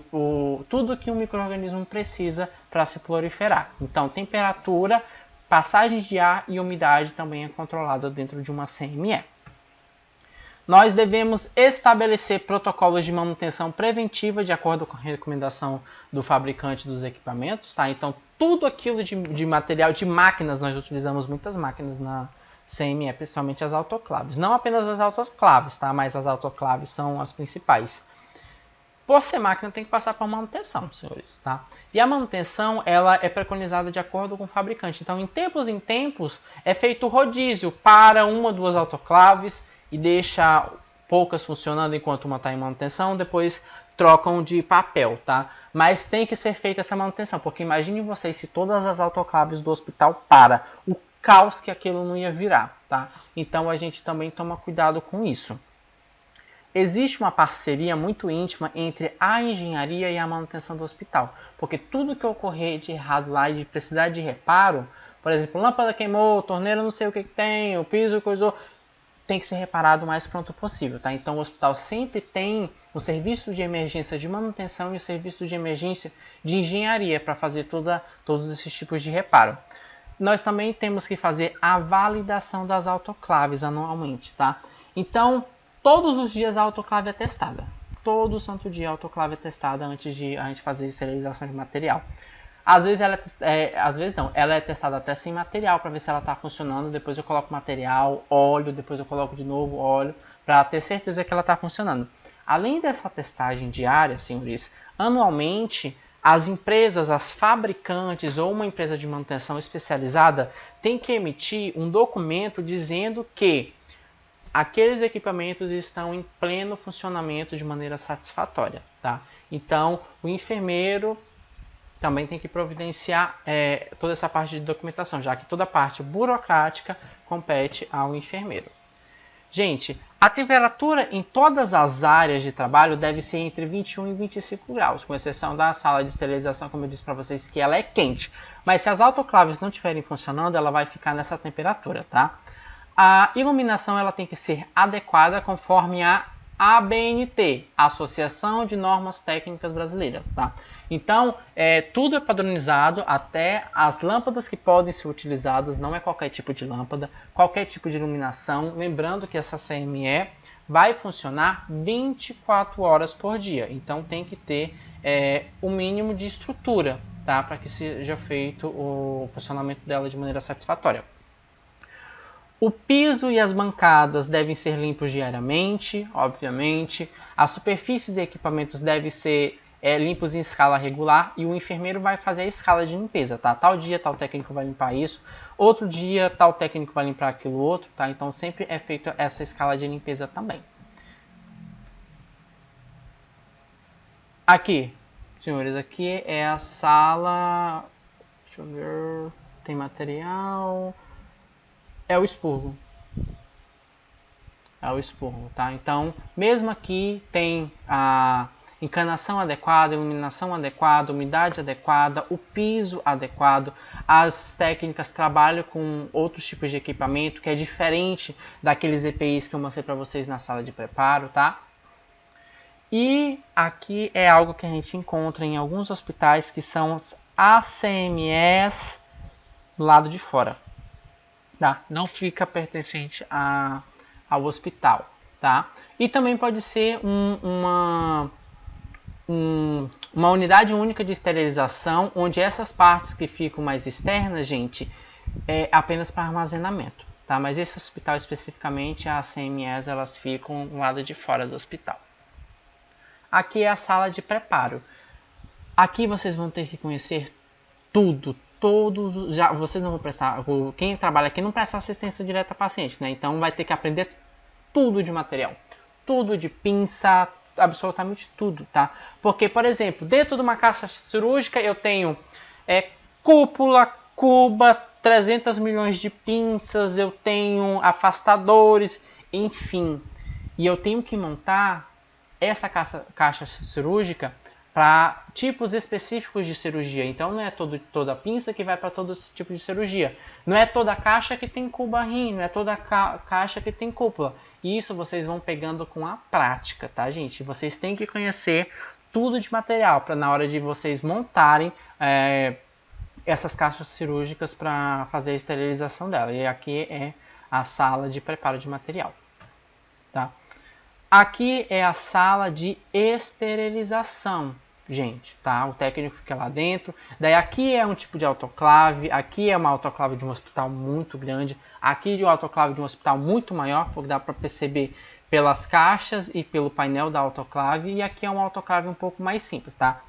tudo que um micro-organismo precisa para se proliferar. Então, temperatura, passagem de ar e umidade também é controlada dentro de uma CME. Nós devemos estabelecer protocolos de manutenção preventiva de acordo com a recomendação do fabricante dos equipamentos, tá? Então, tudo aquilo de material, de máquinas, nós utilizamos muitas máquinas na CME, principalmente as autoclaves. Não apenas as autoclaves, tá? Mas as autoclaves são as principais. Por ser máquina, tem que passar por manutenção, senhores, tá? E a manutenção, ela é preconizada de acordo com o fabricante. Então, em tempos, é feito rodízio para uma ou duas autoclaves e deixa poucas funcionando enquanto uma está em manutenção, depois trocam de papel, tá? Mas tem que ser feita essa manutenção, porque imagine vocês se todas as autoclaves do hospital param, o caos que aquilo não ia virar, tá? Então a gente também toma cuidado com isso. Existe uma parceria muito íntima entre a engenharia e a manutenção do hospital, porque tudo que ocorrer de errado lá e de precisar de reparo, por exemplo, lâmpada queimou, torneira não sei o que tem, o piso coisou, tem que ser reparado o mais pronto possível, tá? Então o hospital sempre tem o serviço de emergência de manutenção e o serviço de emergência de engenharia para fazer todos esses tipos de reparo. Nós também temos que fazer a validação das autoclaves anualmente, tá? Então, todos os dias a autoclave é testada. Todo santo dia a autoclave é testada antes de a gente fazer esterilização de material. Às vezes ela é testada até sem material para ver se ela está funcionando. Depois eu coloco material, óleo, depois eu coloco de novo óleo para ter certeza que ela está funcionando. Além dessa testagem diária, senhores, anualmente as empresas, as fabricantes ou uma empresa de manutenção especializada tem que emitir um documento dizendo que aqueles equipamentos estão em pleno funcionamento de maneira satisfatória, tá? Então, o enfermeiro também tem que providenciar toda essa parte de documentação, já que toda a parte burocrática compete ao enfermeiro. Gente, a temperatura em todas as áreas de trabalho deve ser entre 21 e 25 graus, com exceção da sala de esterilização, como eu disse para vocês, que ela é quente. Mas se as autoclaves não estiverem funcionando, ela vai ficar nessa temperatura, tá? A iluminação ela tem que ser adequada conforme a ABNT, Associação de Normas Técnicas Brasileiras, tá? Então, tudo é padronizado, até as lâmpadas que podem ser utilizadas, não é qualquer tipo de lâmpada, qualquer tipo de iluminação. Lembrando que essa CME vai funcionar 24 horas por dia, então tem que ter o mínimo de estrutura, tá? Para que seja feito o funcionamento dela de maneira satisfatória. O piso e as bancadas devem ser limpos diariamente, obviamente. As superfícies e equipamentos devem ser limpos em escala regular e o enfermeiro vai fazer a escala de limpeza, tá? Tal dia tal técnico vai limpar isso, outro dia tal técnico vai limpar aquilo outro, tá? Então sempre é feita essa escala de limpeza também. Aqui, senhores, aqui é a sala, deixa eu ver, tem material, é o expurgo. É o expurgo, tá? Então, mesmo aqui tem a encanação adequada, iluminação adequada, umidade adequada, o piso adequado. As técnicas trabalham com outros tipos de equipamento que é diferente daqueles EPIs que eu mostrei para vocês na sala de preparo, tá? E aqui é algo que a gente encontra em alguns hospitais que são as ACMEs do lado de fora, tá? Não fica pertencente ao hospital, tá? E também pode ser uma unidade única de esterilização, onde essas partes que ficam mais externas, gente, é apenas para armazenamento, tá? Mas esse hospital especificamente, as CMEs, elas ficam do lado de fora do hospital. Aqui é a sala de preparo. Aqui vocês vão ter que conhecer tudo, vocês não vão prestar, quem trabalha aqui não presta assistência direta ao paciente, né? Então vai ter que aprender tudo de material, tudo de pinça, absolutamente tudo, tá? Porque, por exemplo, dentro de uma caixa cirúrgica eu tenho cúpula, cuba, 300 milhões de pinças, eu tenho afastadores, enfim. E eu tenho que montar essa caixa cirúrgica para tipos específicos de cirurgia. Então não é toda pinça que vai para todo tipo de cirurgia. Não é toda caixa que tem cuba-rim, não é toda caixa que tem cúpula. E isso vocês vão pegando com a prática, tá, gente? Vocês têm que conhecer tudo de material para na hora de vocês montarem essas caixas cirúrgicas para fazer a esterilização dela. E aqui é a sala de preparo de material, tá? Aqui é a sala de esterilização, gente, tá? O técnico fica lá dentro. Daí aqui é um tipo de autoclave, aqui é uma autoclave de um hospital muito grande, aqui de um autoclave de um hospital muito maior, porque dá para perceber pelas caixas e pelo painel da autoclave, e aqui é uma autoclave um pouco mais simples, tá?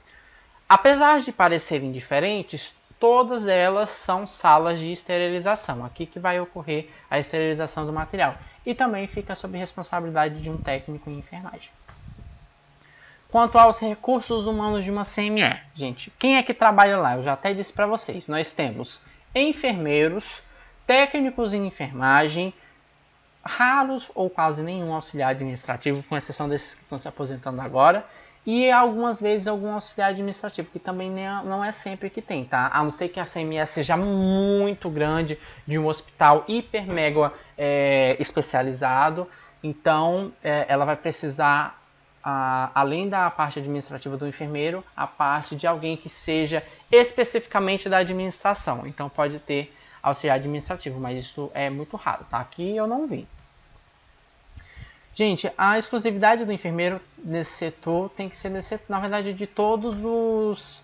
Apesar de parecerem diferentes, todas elas são salas de esterilização. Aqui que vai ocorrer a esterilização do material. E também fica sob responsabilidade de um técnico em enfermagem. Quanto aos recursos humanos de uma CME, gente, quem é que trabalha lá? Eu já até disse para vocês. Nós temos enfermeiros, técnicos em enfermagem, raros ou quase nenhum auxiliar administrativo, com exceção desses que estão se aposentando agora, e algumas vezes algum auxiliar administrativo, que também não é sempre que tem, tá? A não ser que a CME seja muito grande, de um hospital hiper mega especializado, então ela vai precisar, além da parte administrativa do enfermeiro, a parte de alguém que seja especificamente da administração. Então pode ter auxiliar administrativo, mas isso é muito raro, tá? Aqui eu não vi. Gente, a exclusividade do enfermeiro nesse setor tem que ser, na verdade, de todos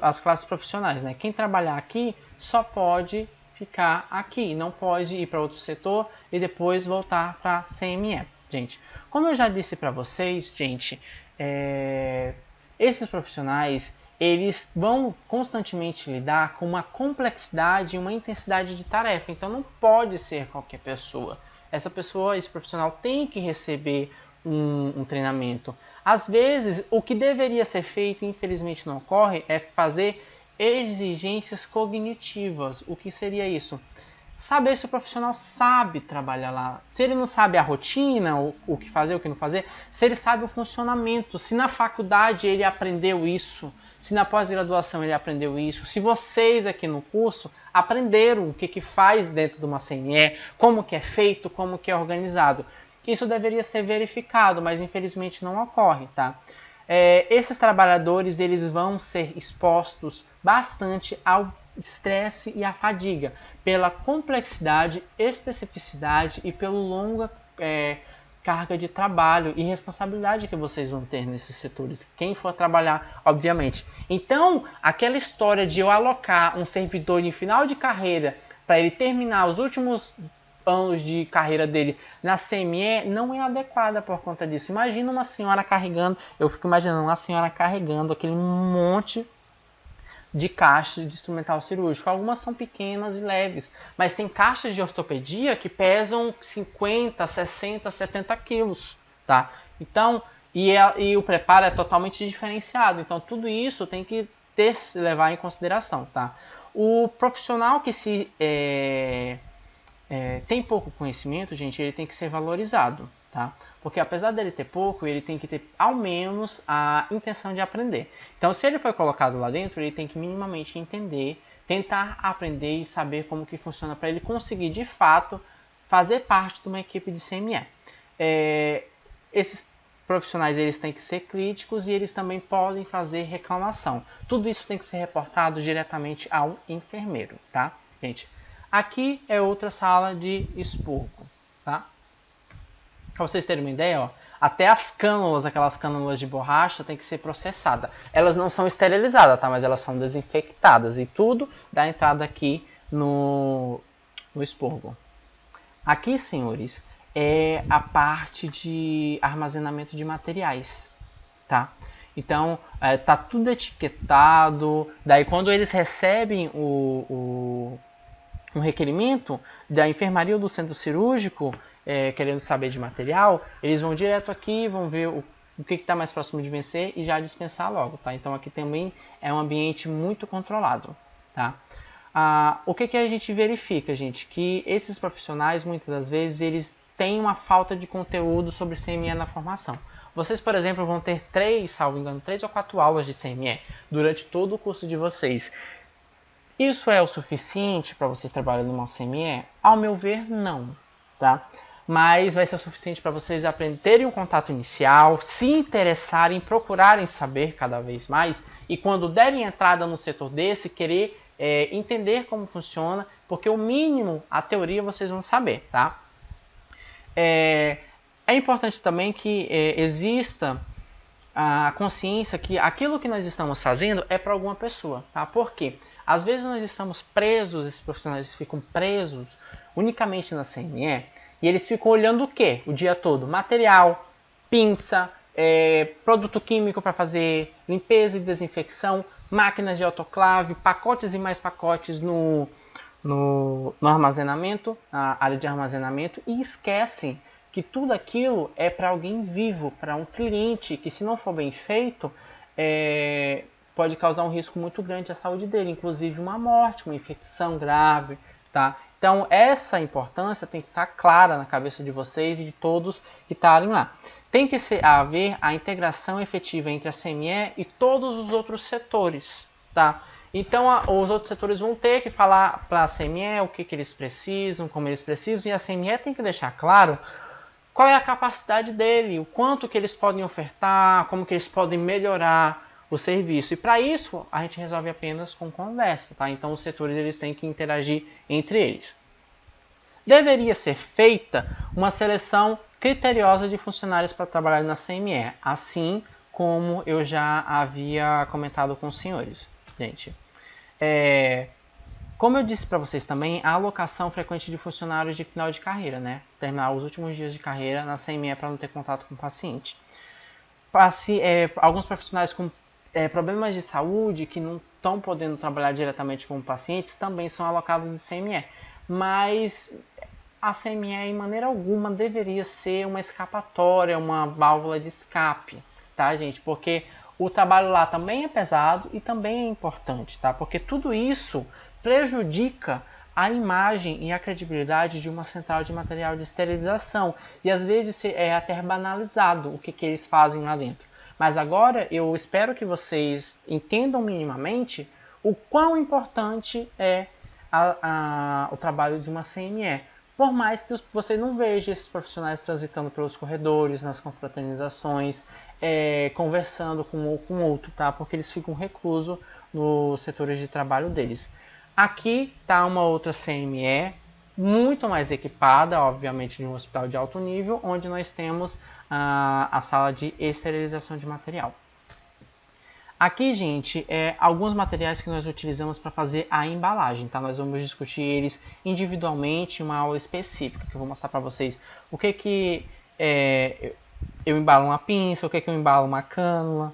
as classes profissionais, né? Quem trabalhar aqui só pode ficar aqui, não pode ir para outro setor e depois voltar para a CME. Gente, como eu já disse para vocês, gente, esses profissionais, eles vão constantemente lidar com uma complexidade e uma intensidade de tarefa, então não pode ser qualquer pessoa. Essa pessoa, esse profissional tem que receber um treinamento. Às vezes, o que deveria ser feito, infelizmente não ocorre, é fazer exigências cognitivas. O que seria isso? Saber se o profissional sabe trabalhar lá. Se ele não sabe a rotina, o que fazer, o que não fazer, se ele sabe o funcionamento, se na faculdade ele aprendeu isso, se na pós-graduação ele aprendeu isso, se vocês aqui no curso aprenderam o que faz dentro de uma CME, como que é feito, como que é organizado. Isso deveria ser verificado, mas infelizmente não ocorre, tá? Esses trabalhadores, eles vão ser expostos bastante ao estresse e à fadiga, pela complexidade, especificidade e pelo longa carga de trabalho e responsabilidade que vocês vão ter nesses setores, quem for trabalhar, obviamente. Então, aquela história de eu alocar um servidor em final de carreira para ele terminar os últimos anos de carreira dele na CME não é adequada por conta disso. Imagina uma senhora carregando, eu fico imaginando uma senhora carregando aquele monte de caixas de instrumental cirúrgico. Algumas são pequenas e leves, mas tem caixas de ortopedia que pesam 50, 60, 70 quilos, tá? Então, e o preparo é totalmente diferenciado. Então, tudo isso tem que levar em consideração, tá? O profissional que tem pouco conhecimento, gente, ele tem que ser valorizado, tá? Porque apesar dele ter pouco, ele tem que ter ao menos a intenção de aprender. Então, se ele foi colocado lá dentro, ele tem que minimamente entender, tentar aprender e saber como que funciona para ele conseguir, de fato, fazer parte de uma equipe de CME. Esses profissionais, eles têm que ser críticos e eles também podem fazer reclamação. Tudo isso tem que ser reportado diretamente ao enfermeiro, tá, gente? Aqui é outra sala de expurgo, tá? Para vocês terem uma ideia, ó, até as cânulas, aquelas cânulas de borracha, tem que ser processada. Elas não são esterilizadas, tá? Mas elas são desinfectadas e tudo dá entrada aqui no expurgo. Aqui, senhores, é a parte de armazenamento de materiais, tá? Então, tá tudo etiquetado. Daí, quando eles recebem um requerimento da enfermaria ou do centro cirúrgico, querendo saber de material, eles vão direto aqui, vão ver o que está mais próximo de vencer e já dispensar logo, tá? Então aqui também é um ambiente muito controlado, tá? O que a gente verifica, gente? Que esses profissionais, muitas das vezes, eles têm uma falta de conteúdo sobre CME na formação. Vocês, por exemplo, vão ter 3 ou 4 aulas de CME durante todo o curso de vocês. Isso é o suficiente para vocês trabalharem numa CME? Ao meu ver, não, tá? Mas vai ser o suficiente para vocês aprenderem um contato inicial, se interessarem, procurarem saber cada vez mais e quando derem entrada no setor desse, querer entender como funciona, porque o mínimo, a teoria, vocês vão saber, tá? É importante também que exista a consciência que aquilo que nós estamos fazendo é para alguma pessoa, tá? Por quê? Às vezes nós estamos presos, esses profissionais ficam presos unicamente na CME e eles ficam olhando o quê? O dia todo? Material, pinça, produto químico para fazer limpeza e desinfecção, máquinas de autoclave, pacotes e mais pacotes no armazenamento, na área de armazenamento, e esquecem que tudo aquilo é para alguém vivo, para um cliente, que se não for bem feito, pode causar um risco muito grande à saúde dele, inclusive uma morte, uma infecção grave, tá? Então essa importância tem que estar clara na cabeça de vocês e de todos que estarem lá. Tem que haver a integração efetiva entre a CME e todos os outros setores, tá? Então os outros setores vão ter que falar para a CME o que eles precisam, como eles precisam, e a CME tem que deixar claro qual é a capacidade dele, o quanto que eles podem ofertar, como que eles podem melhorar o serviço. E para isso, a gente resolve apenas com conversa, tá? Então os setores eles têm que interagir entre eles. Deveria ser feita uma seleção criteriosa de funcionários para trabalhar na CME, assim como eu já havia comentado com os senhores. Gente, como eu disse para vocês também, a alocação frequente de funcionários de final de carreira, né? Terminar os últimos dias de carreira na CME para não ter contato com o paciente. Alguns profissionais com problemas de saúde que não estão podendo trabalhar diretamente com pacientes também são alocados de CME. Mas a CME, em maneira alguma, deveria ser uma escapatória, uma válvula de escape, tá, gente? Porque o trabalho lá também é pesado e também é importante, tá? Porque tudo isso prejudica a imagem e a credibilidade de uma central de material de esterilização. E às vezes é até banalizado o que eles fazem lá dentro. Mas agora eu espero que vocês entendam minimamente o quão importante é o trabalho de uma CME. Por mais que você não veja esses profissionais transitando pelos corredores, nas confraternizações, conversando com um ou com outro, tá? Porque eles ficam reclusos nos setores de trabalho deles. Aqui está uma outra CME, muito mais equipada, obviamente, de um hospital de alto nível, onde nós temos a sala de esterilização de material. Aqui, gente, alguns materiais que nós utilizamos para fazer a embalagem, tá? Nós vamos discutir eles individualmente em uma aula específica, que eu vou mostrar para vocês o que eu embalo uma pinça, o que eu embalo uma cânula.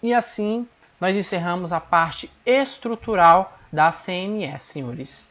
E assim, nós encerramos a parte estrutural da CME, senhores.